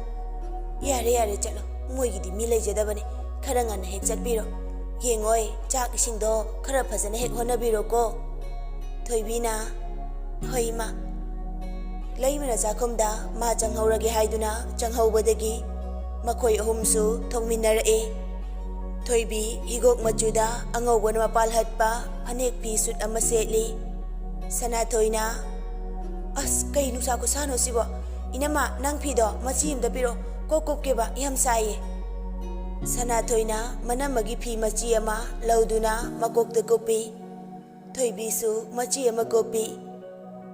ꯌꯥꯔꯦ ꯆꯠꯂꯣ, ꯃꯣꯏꯒꯤꯗꯤ ꯃꯤ ꯂꯩꯖꯗꯕꯅꯤ, ꯈꯔ ꯉꯟꯅ ꯍꯦꯛ ꯆꯠꯄꯤꯔꯣ, ꯌꯦꯡꯉꯣꯏ ꯆꯥꯛ ꯏꯁꯤꯡꯗꯣ ꯈꯔ ꯐꯖꯅ ꯍꯦꯛ ꯍꯣꯠꯅꯕꯤꯔꯣꯀꯣ꯫ ꯊꯣꯏꯕꯤꯅ ꯍꯣꯏ ꯏꯃꯥ꯫ ꯂꯩꯃꯅ ꯆꯥꯛꯈꯨꯝꯗ ꯃꯥ ꯆꯪꯍꯧꯔꯒꯦ ꯍꯥꯏꯗꯨꯅ ꯆꯪꯍꯧꯕꯗꯒꯤ ꯃꯈꯣꯏ ꯑꯍꯨꯝꯁꯨ ꯊꯣꯡꯃꯤꯟꯅꯔꯛꯏ꯫ ꯊꯣꯏꯕꯤ ꯍꯤꯒꯣꯛ ꯃꯆꯨꯗ ꯑꯉꯧꯕꯅ ꯃꯄꯥꯜ ꯍꯠꯄ ꯐꯅꯦꯛ ꯐꯤ ꯁꯨꯠ ꯑꯃ ꯁꯦꯠꯂꯤ꯫ ꯁꯅꯥꯊꯣꯏꯅ ꯑꯁ ꯀꯩ ꯅꯨꯡꯁꯥ ꯈꯨꯁꯥꯅꯣ ꯁꯤꯕꯣ, ꯏꯅꯝꯃ ꯅꯪ ꯐꯤꯗꯣ ꯃꯆꯤ ꯑꯃꯗ ꯄꯤꯔꯛꯑꯣ, ꯀꯣꯛ ꯀꯨꯞꯀꯦꯕ, ꯌꯥꯝ ꯁꯥꯏꯌꯦ꯫ ꯁꯅꯥꯊꯣꯏꯅ ꯃꯅꯝꯃꯒꯤ ꯐꯤ ꯃꯆꯤ ꯑꯃ ꯂꯧꯗꯨꯅ ꯃꯀꯣꯛꯇ ꯀꯨꯞꯄꯤ꯫ ꯊꯣꯏꯕꯤꯁꯨ ꯃꯆꯤ ꯑꯃ ꯀꯨꯞꯄꯤ꯫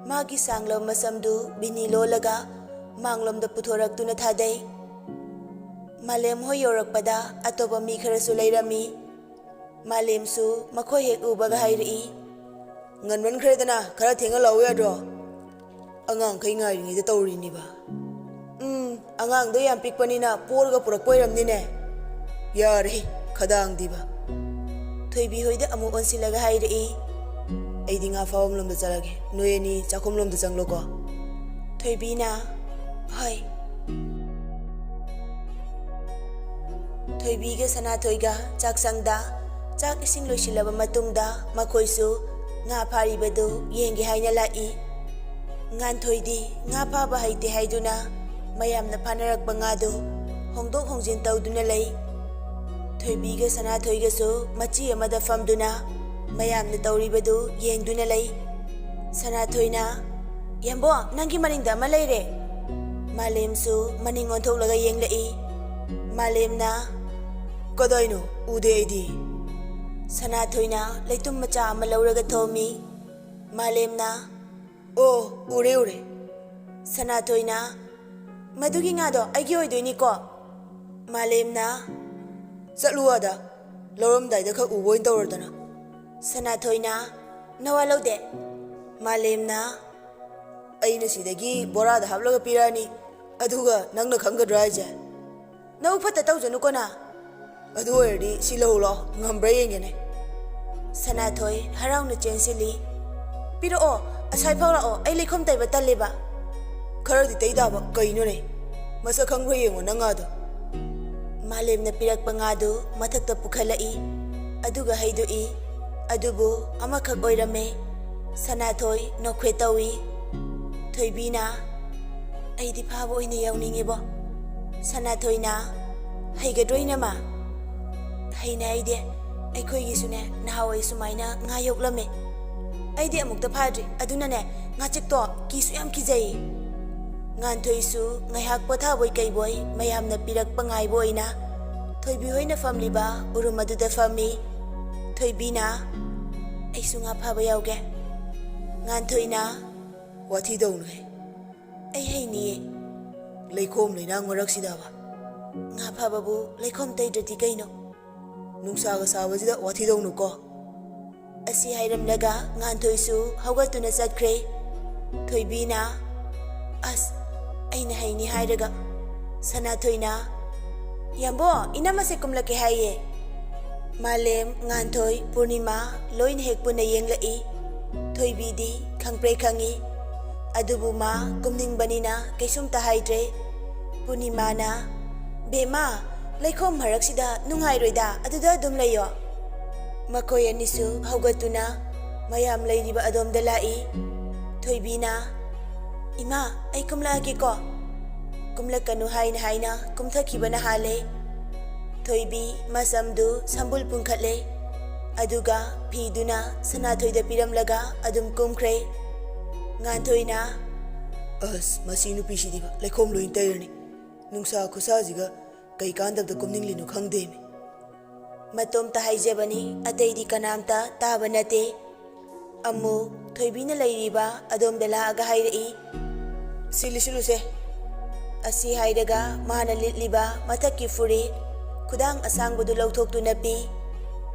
ꯃꯥꯒꯤ ꯁꯥꯡꯂꯕ ꯃꯁꯝꯗꯨ ꯕꯤꯅꯤ ꯂꯣꯜꯂꯒ ꯃꯥꯡꯂꯣꯝꯗ ꯄꯨꯊꯣꯔꯛꯇꯨꯅ ꯊꯥꯗꯩ꯫ ꯃꯥꯂꯦꯝ ꯍꯣꯏ ꯌꯧꯔꯛꯄꯗ ꯑꯇꯣꯞꯄ ꯃꯤ ꯈꯔꯁꯨ ꯂꯩꯔꯝꯃꯤ꯫ ꯃꯥꯂꯦꯝꯁꯨ ꯃꯈꯣꯏ ꯍꯦꯛ ꯎꯕꯒ ꯍꯥꯏꯔꯛꯏ, ꯉꯟꯃꯟꯈ꯭ꯔꯦꯗꯅ, ꯈꯔ ꯊꯦꯡꯅ ꯂꯥꯛꯎ ꯌꯥꯗ꯭ꯔꯣ? ꯑꯉꯥꯡꯈꯩ ꯉꯥꯏꯔꯤꯉꯩꯗ ꯇꯧꯔꯤꯅꯤꯕ꯫ ꯑꯉꯥꯡꯗꯣ ꯌꯥꯝ ꯄꯤꯛꯄꯅꯤꯅ ꯄꯣꯔꯒ ꯄꯨꯔꯛꯄ ꯑꯣꯏꯔꯝꯅꯤꯅꯦ꯫ ꯌꯥꯔꯦ, ꯈꯗꯥꯡꯗꯤꯕ꯫ ꯊꯣꯏꯕꯤ ꯍꯣꯏꯗ ꯑꯃꯨꯛ ꯑꯣꯟꯁꯤꯜꯂꯒ ꯍꯥꯏꯔꯛꯏ, ꯑꯩꯗꯤ ꯉꯥ ꯐꯥꯐꯝ ꯂꯣꯝꯗ ꯆꯠꯂꯒꯦ, ꯅꯣꯏ ꯑꯅꯤ ꯆꯥꯛꯈꯨꯝ ꯂꯣꯝꯗ ꯆꯪꯂꯣꯀꯣ꯫ ꯊꯣꯏꯕꯤꯅ ꯍꯣꯏ꯫ ꯊꯣꯏꯕꯤꯒ ꯁꯅꯥꯊꯣꯏꯒ ꯆꯥꯛꯁꯪꯗ ꯆꯥꯛ ꯏꯁꯤꯡ ꯂꯣꯏꯁꯤꯜꯂꯕ ꯃꯇꯨꯡꯗ ꯃꯈꯣꯏꯁꯨ ꯉꯥ ꯐꯥꯔꯤꯕꯗꯨ ꯌꯦꯡꯒꯦ ꯍꯥꯏꯅ ꯂꯥꯛꯏ꯫ ꯉꯥꯟꯊꯣꯏꯗꯤ ꯉꯥ ꯐꯥꯕ ꯍꯩꯇꯦ ꯍꯥꯏꯗꯨꯅ ꯃꯌꯥꯝꯅ ꯐꯥꯅꯔꯛꯄ ꯉꯥꯗꯨ ꯍꯣꯡꯗꯣꯛ ꯍꯣꯡꯖꯤꯟ ꯇꯧꯗꯨꯅ ꯂꯩ꯫ ꯊꯣꯏꯕꯤꯒ ꯁꯅꯥꯊꯣꯏꯒꯁꯨ ꯃꯆꯤ ꯑꯃꯗ ꯐꯝꯗꯨꯅ ꯃꯌꯥꯝꯅ ꯇꯧꯔꯤꯕꯗꯨ ꯌꯦꯡꯗꯨꯅ ꯂꯩ꯫ ꯁꯅꯥꯊꯣꯏꯅ ꯌꯥꯝꯕꯣ, ꯅꯪꯒꯤ ꯃꯅꯤꯡꯗ ꯑꯃ ꯂꯩꯔꯦ꯫ ꯃꯥꯂꯦꯝꯁꯨ ꯃꯅꯤꯡ ꯑꯣꯟꯊꯣꯛꯂꯒ ꯌꯦꯡꯂꯛꯏ꯫ ꯃꯥꯂꯦꯝꯅ ꯀꯗꯥꯏꯅꯣ? ꯎꯗꯦ ꯑꯩꯗꯤ꯫ ꯁꯅꯥꯊꯣꯏꯅ ꯂꯩꯇꯨꯝ ꯃꯆꯥ ꯑꯃ ꯂꯧꯔꯒ ꯊꯣꯝꯃꯤ꯫ ꯃꯥꯂꯦꯝꯅ ꯑꯣ, ꯎꯔꯦ꯫ ꯁꯅꯥꯊꯣꯏꯅ ꯃꯗꯨꯒꯤ ꯉꯥꯗꯣ ꯑꯩꯒꯤ ꯑꯣꯏꯗꯣꯏꯅꯤꯀꯣ꯫ ꯃꯥꯂꯦꯝꯅ ꯆꯠꯂꯨ ꯑꯗ, ꯂꯧꯔꯝꯗꯥꯏꯗ ꯈꯛ ꯎꯕ ꯑꯣꯏꯅ ꯇꯧꯔꯗꯅ꯫ ꯁꯅꯥꯊꯣꯏꯅ ꯅꯋꯥ ꯂꯧꯗꯦ꯫ ꯃꯥꯂꯦꯝꯅ ꯑꯩꯅ ꯁꯤꯗꯒꯤ ꯕꯣꯔꯥꯗ ꯍꯥꯞꯂꯒ ꯄꯤꯔꯛꯑꯅꯤ, ꯑꯗꯨꯒ ꯅꯪꯅ ꯈꯪꯒꯗ꯭ꯔꯥ ꯍꯥꯏꯁꯦ? ꯅꯕꯨꯛ ꯐꯠꯇ ꯇꯧꯖꯅꯨꯀꯣ ꯅꯪ꯫ ꯑꯗꯨ ꯑꯣꯏꯔꯗꯤ ꯁꯤ ꯂꯧ ꯂꯥꯛꯑꯣ, ꯉꯝꯕ꯭ꯔꯥ ꯌꯦꯡꯒꯦꯅꯦ꯫ ꯁꯅꯥꯊꯣꯏ ꯍꯔꯥꯎꯅ ꯆꯦꯟꯁꯤꯜꯂꯤ꯫ ꯄꯤꯔꯛꯑꯣ, ꯑꯁ꯭ꯋꯥꯏꯐꯥꯎ ꯂꯥꯛꯑꯣ, ꯑꯩ ꯂꯩꯈꯣꯝ ꯇꯩꯕ ꯇꯜꯂꯦꯕ꯫ ꯈꯔꯗꯤ ꯇꯩ ꯇꯥꯕ, ꯀꯩꯅꯣꯅꯦ? ꯃꯁꯛ ꯈꯪꯕ꯭ꯔꯥ ꯌꯦꯡꯉꯣ ꯅꯪ ꯉꯥꯗꯣ꯫ ꯃꯥꯂꯦꯝꯅ ꯄꯤꯔꯛꯄ ꯉꯥꯗꯨ ꯃꯊꯛꯇ ꯄꯨꯈꯠꯂꯛꯏ, ꯑꯗꯨꯒ ꯍꯩꯗꯣꯛꯏ, ꯑꯗꯨꯕꯨ ꯑꯃꯈꯛ ꯑꯣꯏꯔꯝꯃꯦ꯫ ꯁꯅꯥꯊꯣꯏ ꯅꯣꯛꯐꯦꯠ ꯇꯧꯏ꯫ ꯊꯣꯏꯕꯤꯅ ꯑꯩꯗꯤ ꯐꯥꯕ ꯑꯣꯏꯅ ꯌꯥꯎꯅꯤꯡꯉꯦꯕꯣ꯫ ꯁꯅꯥꯊꯣꯏꯅ ꯍꯩꯒꯗ꯭ꯔꯣ ꯏꯅꯝꯃ? ꯍꯩꯅ ꯑꯩꯗꯤ, ꯑꯩꯈꯣꯏꯒꯤꯁꯨꯅꯦ ꯅꯍꯥꯟꯋꯥꯏ ꯁꯨꯃꯥꯏꯅ ꯉꯥ ꯌꯣꯛꯂꯝꯃꯦ꯫ ꯑꯩꯗꯤ ꯑꯃꯨꯛꯇ ꯐꯥꯗ꯭ꯔꯤ, ꯑꯗꯨꯅꯅꯦ ꯉꯥꯆꯤꯛꯇꯣ ꯀꯤꯁꯨ ꯌꯥꯝ ꯀꯤꯖꯩ꯫ ꯉꯥꯟꯊꯣꯏꯁꯨ ꯉꯥꯏꯍꯥꯛ ꯄꯣꯊꯥꯕꯣꯏ ꯀꯩꯕꯣꯏ ꯃꯌꯥꯝꯅ ꯄꯤꯔꯛꯄ ꯉꯥꯏꯕ ꯑꯣꯏꯅ ꯊꯣꯏꯕꯤ ꯍꯣꯏꯅ ꯐꯝꯂꯤꯕ ꯎꯔꯨꯝ ꯑꯗꯨꯗ ꯐꯝꯃꯤ꯫ ꯊꯣꯏꯕꯤꯅ ꯑꯩꯁꯨ ꯉꯥ ꯐꯥꯕ ꯌꯥꯎꯒꯦ꯫ ꯉꯥꯟꯊꯣꯏꯅ ꯋꯥꯊꯤ ꯇꯧꯅꯨꯍꯦ, ꯑꯩ ꯍꯩꯅꯤꯌꯦ꯫ ꯂꯩꯈꯣꯝ ꯂꯩꯅꯥꯡ ꯃꯔꯛꯁꯤꯗꯕ ꯉꯥ ꯐꯥꯕꯕꯨ ꯂꯩꯈꯣꯝ ꯇꯩꯗ꯭ꯔꯗꯤ ꯀꯩꯅꯣ? ꯅꯨꯡꯁꯥꯒ ꯁꯥꯕꯁꯤꯗ ꯋꯥꯊꯤ ꯇꯧꯅꯨꯀꯣ꯫ ꯑꯁꯤ ꯍꯥꯏꯔꯝꯂꯒ ꯉꯥꯟꯊꯣꯏꯁꯨ ꯍꯧꯒꯠꯇꯨꯅ ꯆꯠꯈ꯭ꯔꯦ꯫ ꯊꯣꯏꯕꯤꯅ ꯑꯁ ꯑꯩꯅ ꯍꯩꯅꯤ ꯍꯥꯏꯔꯒ꯫ ꯁꯅꯥꯊꯣꯏꯅ ꯌꯥꯝꯕꯣ ꯏꯅꯝꯃꯁꯦ ꯀꯨꯝꯂꯛꯀꯦ ꯍꯥꯏꯌꯦ꯫ ꯃꯥꯂꯦꯝ, ꯉꯥꯟꯊꯣꯏ, ꯄꯨꯔꯅꯤꯃꯥ ꯂꯣꯏꯅ ꯍꯦꯛ ꯄꯨꯟꯅ ꯌꯦꯡꯂꯛꯏ꯫ ꯊꯣꯏꯕꯤꯗꯤ ꯈꯪꯄ꯭ꯔꯦ ꯈꯪꯏ, ꯑꯗꯨꯕꯨ ꯃꯥ ꯀꯨꯝꯅꯤꯡꯕꯅꯤꯅ ꯀꯩꯁꯨꯝꯇ ꯍꯥꯏꯗ꯭ꯔꯦ꯫ ꯄꯨꯔꯅꯤꯃꯥꯅ ꯕꯦꯝꯃ ꯂꯩꯈꯣꯝ ꯃꯔꯛꯁꯤꯗ ꯅꯨꯡꯉꯥꯏꯔꯣꯏꯗ, ꯑꯗꯨꯗ ꯑꯗꯨꯝ ꯂꯩꯌꯣ꯫ ꯃꯈꯣꯏ ꯑꯅꯤꯁꯨ ꯍꯧꯒꯠꯇꯨꯅ ꯃꯌꯥꯝ ꯂꯩꯔꯤꯕ ꯑꯗꯣꯝꯗ ꯂꯥꯛꯏ꯫ ꯊꯣꯏꯕꯤꯅ ꯏꯃꯥ ꯑꯩ ꯀꯨꯝꯂꯛꯑꯒꯦꯀꯣ꯫ ꯀꯨꯝꯂꯛꯀꯅꯨ ꯍꯥꯏꯅ ꯍꯥꯏꯅ ꯀꯨꯝꯊꯈꯤꯕꯅ ꯍꯥꯜꯂꯦ꯫ ꯊꯣꯏꯕꯤ ꯃꯁꯝꯗꯨ ꯁꯝꯕꯨꯜ ꯄꯨꯟꯈꯠꯂꯦ, ꯑꯗꯨꯒ ꯐꯤꯗꯨꯅ ꯁꯅꯥꯊꯣꯏꯗ ꯄꯤꯔꯝꯂꯒ ꯑꯗꯨꯝ ꯀꯨꯝꯈ꯭ꯔꯦ꯫ ꯉꯥꯟꯊꯣꯏꯅ ꯑꯁ ꯃꯁꯤ ꯅꯨꯄꯤꯁꯤꯗꯤꯕ ꯂꯩꯈꯣꯝ ꯂꯣꯏ ꯇꯩꯔꯅꯤ, ꯅꯨꯡꯁꯥ ꯈꯨꯁꯥꯁꯤꯒ ꯀꯩ ꯀꯥꯟꯗꯕꯗ ꯀꯨꯝꯅꯤꯡꯂꯤꯅꯣ ꯈꯪꯗꯦꯃꯤ꯫ ꯃꯇꯣꯝꯇ ꯍꯥꯏꯖꯕꯅꯤ, ꯑꯇꯩꯗꯤ ꯀꯅꯥꯝꯇ ꯇꯥꯕ ꯅꯠꯇꯦ꯫ ꯑꯃꯨꯛ ꯊꯣꯏꯕꯤꯅ ꯂꯩꯔꯤꯕ ꯑꯗꯣꯝꯗ ꯂꯥꯛꯑꯒ ꯍꯥꯏꯔꯛꯏ, ꯁꯤ ꯂꯤꯠꯁꯤꯜꯂꯨꯁꯦ꯫ ꯑꯁꯤ ꯍꯥꯏꯔꯒ ꯃꯥꯅ ꯂꯤꯠꯂꯤꯕ ꯃꯊꯛꯀꯤ ꯐꯨꯔꯤꯠ ꯈꯨꯗꯥꯡ ꯑꯁꯥꯡꯕꯗꯨ ꯂꯧꯊꯣꯛꯇꯨꯅ ꯄꯤ꯫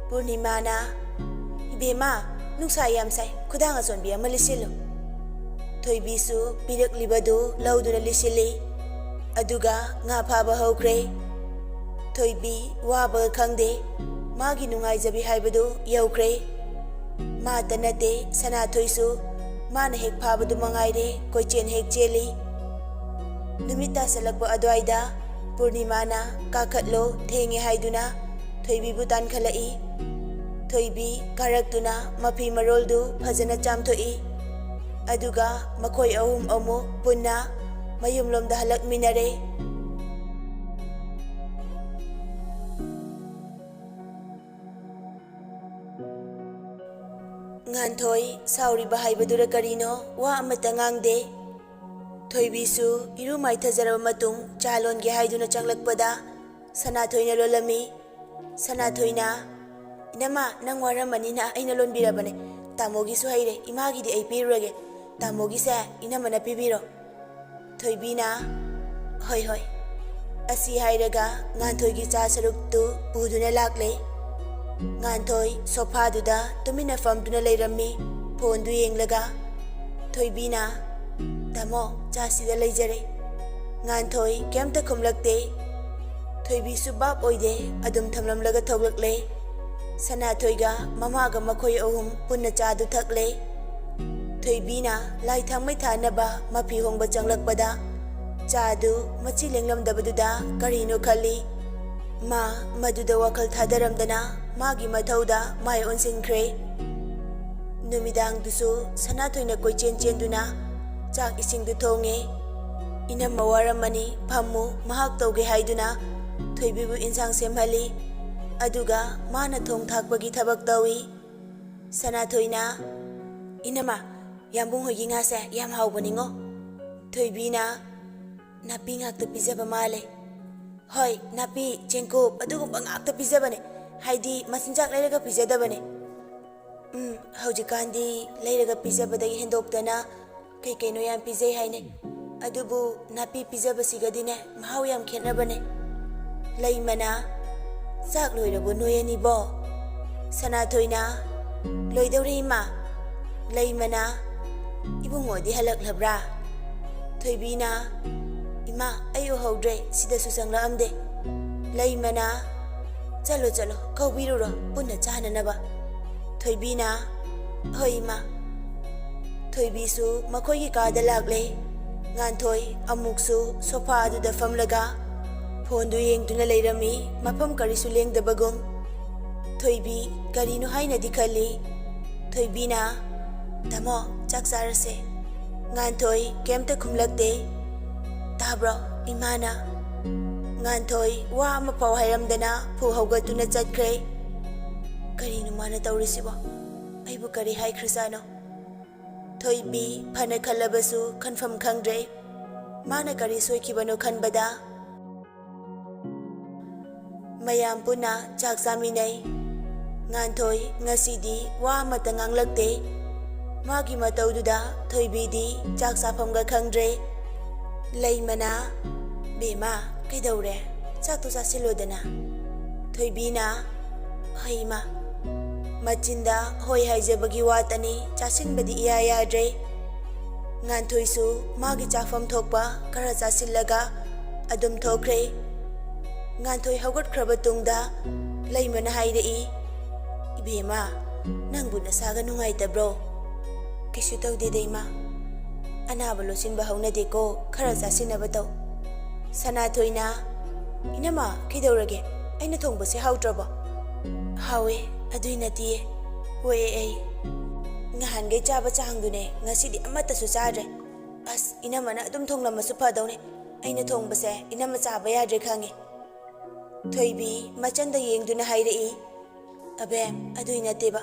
ꯄꯨꯔꯅꯤꯃꯥꯅ ꯏꯕꯦꯝꯃ ꯅꯨꯡꯁꯥ ꯌꯥꯝ ꯁꯥꯏ, ꯈꯨꯗꯥꯡ ꯑꯆꯣꯟꯕꯤ ꯑꯃ ꯂꯤꯠꯁꯤꯜꯂꯨ꯫ ꯊꯣꯏꯕꯤꯁꯨ ꯄꯤꯔꯛꯂꯤꯕꯗꯨ ꯂꯧꯗꯨꯅ ꯂꯤꯠꯁꯤꯜꯂꯤ, ꯑꯗꯨꯒ ꯉꯥ ꯐꯥꯕ ꯍꯧꯈ꯭ꯔꯦ꯫ ꯊꯣꯏꯕꯤ ꯋꯥꯕꯒ ꯈꯪꯗꯦ, ꯃꯥꯒꯤ ꯅꯨꯡꯉꯥꯏꯖꯕꯤ ꯍꯥꯏꯕꯗꯨ ꯌꯧꯈ꯭ꯔꯦ꯫ ꯃꯥꯇ ꯅꯠꯇꯦ, ꯁꯅꯥꯊꯣꯏꯁꯨ ꯃꯥꯅ ꯍꯦꯛ ꯐꯥꯕꯗꯨ ꯃꯉꯥꯏꯔꯦ ꯀꯣꯏꯆꯦꯟ ꯍꯦꯛ ꯆꯦꯜꯂꯤ꯫ ꯅꯨꯃꯤꯠ ꯇꯥꯁꯜꯂꯛꯄ ꯑꯗꯨꯋꯥꯏꯗ ꯄꯨꯔꯅꯤꯃꯥꯅ ꯀꯥꯈꯠꯂꯣ ꯊꯦꯡꯉꯦ ꯍꯥꯏꯗꯨꯅ ꯊꯣꯏꯕꯤꯕꯨ ꯇꯥꯟꯈꯠꯂꯛꯏ꯫ ꯊꯣꯏꯕꯤ ꯀꯥꯔꯛꯇꯨꯅ ꯃꯐꯤ ꯃꯔꯣꯜꯗꯨ ꯐꯖꯅ ꯆꯥꯝꯊꯣꯛꯏ, ꯑꯗꯨꯒ ꯃꯈꯣꯏ ꯑꯍꯨꯝ ꯑꯃꯨꯛ ꯄꯨꯟꯅ ꯃꯌꯨꯝꯂꯣꯝꯗ ꯍꯜꯂꯛꯃꯤꯟꯅꯔꯦ꯫ ꯉꯥꯟꯊꯣꯏ ꯁꯥꯎꯔꯤꯕ ꯍꯥꯏꯕꯗꯨꯔ ꯀꯔꯤꯅꯣ ꯋꯥ ꯑꯃꯠꯇ ꯉꯥꯡꯗꯦ꯫ ꯊꯣꯏꯕꯤꯁꯨ ꯏꯔꯨ ꯃꯥꯏꯊꯖꯔꯕ ꯃꯇꯨꯡ ꯆꯥ ꯂꯣꯟꯒꯦ ꯍꯥꯏꯗꯨꯅ ꯆꯪꯂꯛꯄꯗ ꯁꯅꯥꯊꯣꯏꯅ ꯂꯣꯜꯂꯝꯃꯤ꯫ ꯁꯅꯥꯊꯣꯏꯅ ꯏꯅꯝꯃ ꯅꯪ ꯋꯥꯔꯝꯃꯅꯤꯅ ꯑꯩꯅ ꯂꯣꯟꯕꯤꯔꯕꯅꯦ, ꯇꯥꯃꯣꯒꯤꯁꯨ ꯍꯩꯔꯦ, ꯏꯃꯥꯒꯤꯗꯤ ꯑꯩ ꯄꯤꯔꯨꯔꯒꯦ, ꯇꯥꯃꯣꯒꯤꯁꯦ ꯏꯅꯝꯃꯅ ꯄꯤꯕꯤꯔꯣ꯫ ꯊꯣꯏꯕꯤꯅ ꯍꯣꯏ ꯍꯣꯏ꯫ ꯑꯁꯤ ꯍꯥꯏꯔꯒ ꯉꯥꯟꯊꯣꯏꯒꯤ ꯆꯥ ꯁꯔꯨꯛꯇꯨ ꯄꯨꯗꯨꯅ ꯂꯥꯛꯂꯦ꯫ ꯉꯥꯟꯊꯣꯏ ꯁꯣꯐꯥꯗꯨꯗ ꯇꯨꯃꯤꯟꯅ ꯐꯝꯗꯨꯅ ꯂꯩꯔꯝꯃꯤ, ꯐꯣꯟꯗꯨ ꯌꯦꯡꯂꯒ꯫ ꯊꯣꯏꯕꯤꯅ ꯇꯥꯃꯣ ꯆꯥꯁꯤꯗ ꯂꯩꯖꯔꯦ꯫ ꯉꯥꯟꯊꯣꯏ ꯀꯩꯝꯇ ꯈꯨꯝꯂꯛꯇꯦ꯫ ꯊꯣꯏꯕꯤꯁꯨ ꯚꯥꯞ ꯑꯣꯏꯗꯦ, ꯑꯗꯨꯝ ꯊꯝꯂꯝꯂꯒ ꯊꯣꯛꯂꯛꯂꯦ꯫ ꯁꯅꯥꯊꯣꯏꯒ ꯃꯃꯥꯒ ꯃꯈꯣꯏ ꯑꯍꯨꯝ ꯄꯨꯟꯅ ꯆꯥꯗꯨ ꯊꯛꯂꯦ꯫ ꯊꯣꯏꯕꯤꯅ ꯂꯥꯏ ꯊꯥꯡꯃꯩ ꯊꯥꯅꯕ ꯃꯐꯤ ꯍꯣꯡꯕ ꯆꯪꯂꯛꯄꯗ ꯆꯥꯗꯨ ꯃꯆꯤ ꯂꯦꯡꯂꯝꯗꯕꯗꯨꯗ ꯀꯔꯤꯅꯣ ꯈꯜꯂꯤ꯫ ꯃꯥ ꯃꯗꯨꯗ ꯋꯥꯈꯜ ꯊꯥꯗꯔꯝꯗꯅ ꯃꯥꯒꯤ ꯃꯊꯧꯗ ꯃꯥꯏ ꯑꯣꯟꯁꯤꯟꯈ꯭ꯔꯦ꯫ ꯅꯨꯃꯤꯗꯥꯡꯗꯨꯁꯨ ꯁꯅꯥꯊꯣꯏꯅ ꯀꯣꯏꯆꯦꯟ ꯆꯦꯟꯗꯨꯅ ꯆꯥꯛ ꯏꯁꯤꯡꯗꯨ ꯊꯣꯡꯉꯦ꯫ ꯏꯅꯝꯃ ꯋꯥꯔꯝꯃꯅꯤ ꯐꯝꯃꯨ ꯃꯍꯥꯛ ꯇꯧꯒꯦ ꯍꯥꯏꯗꯨꯅ ꯊꯣꯏꯕꯤꯕꯨ ꯏꯟꯁꯥꯡ ꯁꯦꯝꯍꯜꯂꯤ, ꯑꯗꯨꯒ ꯃꯥꯅ ꯊꯣꯡ ꯊꯥꯛꯄꯒꯤ ꯊꯕꯛ ꯇꯧꯏ꯫ ꯁꯅꯥꯊꯣꯏꯅ ꯏꯅꯝꯃ ꯌꯥꯝꯕꯨꯡ ꯍꯣꯏꯒꯤ ꯉꯥꯁꯦ ꯌꯥꯝ ꯍꯥꯎꯕꯅꯤꯉꯣ꯫ ꯊꯣꯏꯕꯤꯅ ꯅꯥꯄꯤ ꯉꯥꯛꯇ ꯄꯤꯖꯕ ꯃꯥꯜꯂꯦ꯫ ꯍꯣꯏ ꯅꯥꯄꯤ ꯆꯦꯡꯀꯨꯞ ꯑꯗꯨꯒꯨꯝꯕ ꯉꯥꯛꯇ ꯄꯤꯖꯕꯅꯦ, ꯍꯥꯏꯗꯤ ꯃꯆꯤꯟꯖꯥꯛ ꯂꯩꯔꯒ ꯄꯤꯖꯗꯕꯅꯦ꯫ ꯍꯧꯖꯤꯛꯀꯥꯟꯗꯤ ꯂꯩꯔꯒ ꯄꯤꯖꯕꯗꯒꯤ ꯍꯦꯟꯗꯣꯛꯇꯅ ꯀꯩ ꯀꯩꯅꯣ ꯌꯥꯝ ꯄꯤꯖꯩ ꯍꯥꯏꯅꯦ, ꯑꯗꯨꯕꯨ ꯅꯥꯄꯤ ꯄꯤꯖꯕꯁꯤꯒꯗꯤꯅꯦ ꯃꯍꯥꯎ ꯌꯥꯝ ꯈꯦꯠꯅꯕꯅꯦ꯫ ꯂꯩꯃꯅ ꯆꯥꯛ ꯂꯣꯏꯔꯕꯣ ꯅꯣꯏ ꯑꯅꯤꯕꯣ? ꯁꯅꯥꯊꯣꯏꯅ ꯂꯣꯏꯗꯧꯔꯦ ꯏꯃꯥ꯫ ꯂꯩꯃꯅ ꯏꯕꯨꯡꯉꯣꯗꯤ ꯍꯜꯂꯛꯂꯕ꯭ꯔꯥ? ꯊꯣꯏꯕꯤꯅ ꯏꯃꯥ ꯑꯩ ꯎꯍꯧꯗ꯭ꯔꯦ, ꯁꯤꯗꯁꯨ ꯆꯪꯂꯛꯑꯝꯗꯦ꯫ ꯂꯩꯃꯅ ꯆꯠꯂꯣ ꯆꯠꯂꯣ ꯀꯧꯕꯤꯔꯨꯔꯣ ꯄꯨꯟꯅ ꯆꯥꯅꯅꯕ꯫ ꯊꯣꯏꯕꯤꯅ ꯍꯣꯏ ꯏꯃꯥ꯫ ꯊꯣꯏꯕꯤꯁꯨ ꯃꯈꯣꯏꯒꯤ ꯀꯥꯗ ꯂꯥꯛꯂꯦ꯫ ꯉꯥꯟꯊꯣꯏ ꯑꯃꯨꯛꯁꯨ ꯁꯣꯐꯥ ꯑꯗꯨꯗ ꯐꯝꯂꯒ ꯐꯣꯟꯗꯨ ꯌꯦꯡꯗꯨꯅ ꯂꯩꯔꯝꯃꯤ, ꯃꯐꯝ ꯀꯔꯤꯁꯨ ꯂꯦꯡꯗꯕꯒꯨꯝ꯫ ꯊꯣꯏꯕꯤ ꯀꯔꯤꯅꯣ ꯍꯥꯏꯅꯗꯤ ꯈꯜꯂꯤ꯫ ꯊꯣꯏꯕꯤꯅ ꯇꯥꯃꯣ ꯆꯥꯛ ꯆꯥꯔꯁꯦ꯫ ꯉꯥꯟꯊꯣꯏ ꯀꯩꯝꯇ ꯈꯨꯝꯂꯛꯇꯦ꯫ ꯇꯥꯕ꯭ꯔꯣ ꯏꯃꯥꯅ? ꯉꯥꯟꯊꯣꯏ ꯋꯥ ꯑꯃ ꯐꯥꯎ ꯍꯥꯏꯔꯝꯗꯅ ꯐꯨ ꯍꯧꯒꯠꯇꯨꯅ ꯆꯠꯈ꯭ꯔꯦ꯫ ꯀꯔꯤꯅꯣ ꯃꯥꯅ ꯇꯧꯔꯤꯁꯤꯕꯣ? ꯑꯩꯕꯨ ꯀꯔꯤ ꯍꯥꯏꯈ꯭ꯔꯖꯥꯠꯅꯣ? ꯊꯣꯏꯕꯤ ꯐꯅ ꯈꯜꯂꯕꯁꯨ ꯈꯟꯐꯝ ꯈꯪꯗ꯭ꯔꯦ꯫ ꯃꯥꯅ ꯀꯔꯤ ꯁꯣꯏꯈꯤꯕꯅꯣ ꯈꯟꯕꯗ ꯃꯌꯥꯝ ꯄꯨꯟꯅ ꯆꯥꯛ ꯆꯥꯃꯤꯟꯅꯩ꯫ ꯉꯥꯟꯊꯣꯏ ꯉꯁꯤꯗꯤ ꯋꯥ ꯑꯃꯠꯇ ꯉꯥꯡꯂꯛꯇꯦ꯫ ꯃꯥꯒꯤ ꯃꯇꯧꯗꯨꯗ ꯊꯣꯏꯕꯤꯗꯤ ꯆꯥꯛ ꯆꯥꯐꯝꯒ ꯈꯪꯗ꯭ꯔꯦ꯫ ꯂꯩꯃꯅ "ꯕꯦꯝꯃ ꯀꯩꯗꯧꯔꯦ? ꯆꯥꯛꯇꯣ ꯆꯥꯁꯤꯜꯂꯣꯗꯅ." ꯊꯣꯏꯕꯤꯅ "ꯍꯩꯃ." ꯃꯆꯤꯟꯗ ꯍꯣꯏ ꯍꯥꯏꯖꯕꯒꯤ ꯋꯥꯇꯅꯤ, ꯆꯥꯁꯤꯟꯕꯗꯤ ꯏꯌꯥ ꯌꯥꯗ꯭ꯔꯦ꯫ ꯉꯥꯟꯊꯣꯏꯁꯨ ꯃꯥꯒꯤ ꯆꯥꯐꯝ ꯊꯣꯛꯄ ꯈꯔ ꯆꯥꯁꯤꯜꯂꯒ ꯑꯗꯨꯝ ꯊꯣꯛꯈ꯭ꯔꯦ꯫ ꯉꯥꯟꯊꯣꯏ ꯍꯧꯒꯠꯈ꯭ꯔꯕ ꯇꯨꯡꯗ ꯂꯩꯃꯅ ꯍꯥꯏꯔꯛꯏ, "ꯏꯕꯦꯝꯃ, ꯅꯪꯕꯨ ꯅꯁꯥꯒ ꯅꯨꯡꯉꯥꯏꯇꯕ꯭ꯔꯣ?" "ꯀꯩꯁꯨ ꯇꯧꯗꯦꯗ ꯏꯃꯥ." "ꯑꯅꯥꯕ ꯂꯣꯠꯁꯤꯟꯕ ꯍꯧꯅꯗꯦꯀꯣ, ꯈꯔ ꯆꯥꯁꯤꯟꯅꯕ ꯇꯧ." ꯁꯅꯥꯊꯣꯏꯅ "ꯏꯅꯝꯃ ꯀꯩꯗꯧꯔꯒꯦ? ꯑꯩꯅ ꯊꯣꯡꯕꯁꯦ ꯍꯥꯎꯇ꯭ꯔꯕꯣ?" "ꯍꯥꯎꯋꯦ, ꯑꯗꯨꯏ ꯅꯠꯇꯤꯌꯦ, ꯍꯣꯏ ꯑꯩ ꯉꯍꯥꯟꯈꯩ ꯆꯥꯕ ꯆꯥꯡꯗꯨꯅꯦ, ꯉꯁꯤꯗꯤ ꯑꯃꯠꯇꯁꯨ ꯆꯥꯗ꯭ꯔꯦ꯫ ꯑꯁ ꯏꯅꯝꯃꯅ ꯑꯗꯨꯝ ꯊꯣꯡꯂꯝꯃꯁꯨ ꯐꯗꯧꯅꯦ, ꯑꯩꯅ ꯊꯣꯡꯕꯁꯦ ꯏꯅꯝꯃ ꯆꯥꯕ ꯌꯥꯗ꯭ꯔꯦ ꯈꯪꯉꯦ." ꯊꯣꯏꯕꯤ ꯃꯆꯟꯗ ꯌꯦꯡꯗꯨꯅ ꯍꯥꯏꯔꯛꯏ, "ꯑꯕꯦꯝ ꯑꯗꯨꯏ ꯅꯠꯇꯦꯕ,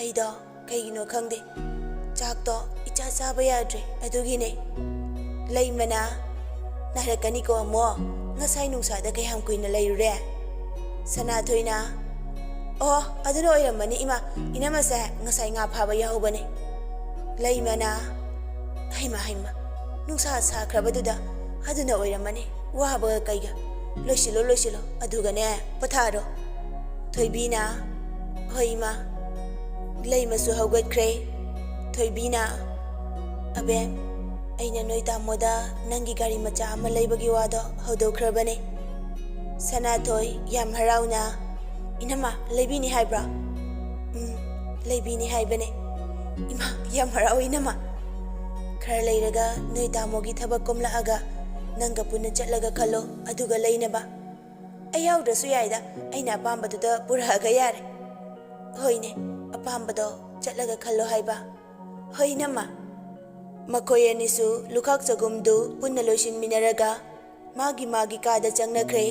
ꯑꯩꯗꯣ ꯀꯩꯒꯤꯅꯣ ꯈꯪꯗꯦ, ꯆꯥꯛꯇꯣ ꯏꯆꯥ ꯆꯥꯕ ꯌꯥꯗ꯭ꯔꯦ, ꯑꯗꯨꯒꯤꯅꯦ." ꯂꯩꯃꯅ "ꯅꯥꯔꯛꯀꯅꯤꯀꯣ ꯑꯃꯨꯛ, ꯉꯁꯥꯏ ꯅꯨꯡꯁꯥꯗ ꯀꯌꯥꯝ ꯀꯨꯏꯅ ꯂꯩꯔꯨꯔꯦ?" ꯁꯅꯥꯊꯣꯏꯅ "ꯑꯣ ꯑꯗꯨꯅ ꯑꯣꯏꯔꯝꯃꯅꯤ ꯏꯃꯥ, ꯏꯅꯝꯃꯁꯦ ꯉꯁꯥꯏ ꯉꯥ ꯐꯥꯕ ꯌꯥꯎꯍꯧꯕꯅꯦ." ꯂꯩꯃꯅ "ꯍꯩꯃ ꯍꯩꯃ, ꯅꯨꯡꯁꯥ ꯁꯥꯈ꯭ꯔꯕꯗꯨꯗ ꯑꯗꯨꯅ ꯑꯣꯏꯔꯝꯃꯅꯤ, ꯋꯥꯕꯒ ꯀꯩꯒ. ꯂꯣꯏꯁꯤꯜꯂꯣ ꯂꯣꯏꯁꯤꯜꯂꯣ, ꯑꯗꯨꯒꯅꯦ ꯄꯣꯊꯥꯔꯣ." ꯊꯣꯏꯕꯤꯅ "ꯍꯣꯏ ꯏꯃꯥ." ꯂꯩꯃꯁꯨ ꯍꯧꯒꯠꯈ꯭ꯔꯦ꯫ ꯊꯣꯏꯕꯤꯅ "ꯑꯕꯦꯝ, ꯑꯩꯅ ꯅꯣꯏ ꯇꯥꯃꯣꯗ ꯅꯪꯒꯤ ꯒꯥꯔꯤ ꯃꯆꯥ ꯑꯃ ꯂꯩꯕꯒꯤ ꯋꯥꯗꯣ ꯍꯧꯗꯣꯛꯈ꯭ꯔꯕꯅꯦ." ꯁꯅꯥꯊꯣꯏ ꯌꯥꯝ ꯍꯔꯥꯎꯅ "ꯏꯅꯝꯃ ꯂꯩꯕꯤꯅꯤ ꯍꯥꯏꯕ꯭ꯔꯥ?" "ꯂꯩꯕꯤꯅꯤ ꯍꯥꯏꯕꯅꯦ." "ꯏꯃꯥ ꯌꯥꯝ ꯍꯔꯥꯎꯏ ꯏꯅꯝꯃ." "ꯈꯔ ꯂꯩꯔꯒ ꯅꯣꯏ ꯇꯥꯃꯣꯒꯤ ꯊꯕꯛ ꯀꯣꯝꯂꯛꯑꯒ ꯅꯪꯒ ꯄꯨꯟꯅ ꯆꯠꯂꯒ ꯈꯜꯂꯣ, ꯑꯗꯨꯒ ꯂꯩꯅꯕ." "ꯑꯩ ꯌꯥꯎꯗ꯭ꯔꯁꯨ ꯌꯥꯏꯗ, ꯑꯩꯅ ꯑꯄꯥꯝꯕꯗꯨꯗ ꯄꯨꯔꯛꯑꯒ ꯌꯥꯔꯦ." "ꯍꯣꯏꯅꯦ, ꯑꯄꯥꯝꯕꯗꯣ ꯆꯠꯂꯒ ꯈꯜꯂꯣ ꯍꯥꯏꯕ." "ꯍꯣꯏ ꯏꯅꯝꯃ." ꯃꯈꯣꯏ ꯑꯅꯤꯁꯨ ꯂꯨꯈꯥꯛ ꯆꯒꯨꯝꯗꯨ ꯄꯨꯟꯅ ꯂꯣꯏꯁꯤꯟꯃꯤꯟꯅꯔꯒ ꯃꯥꯒꯤ ꯃꯥꯒꯤ ꯀꯥꯗ ꯆꯪꯅꯈ꯭ꯔꯦ꯫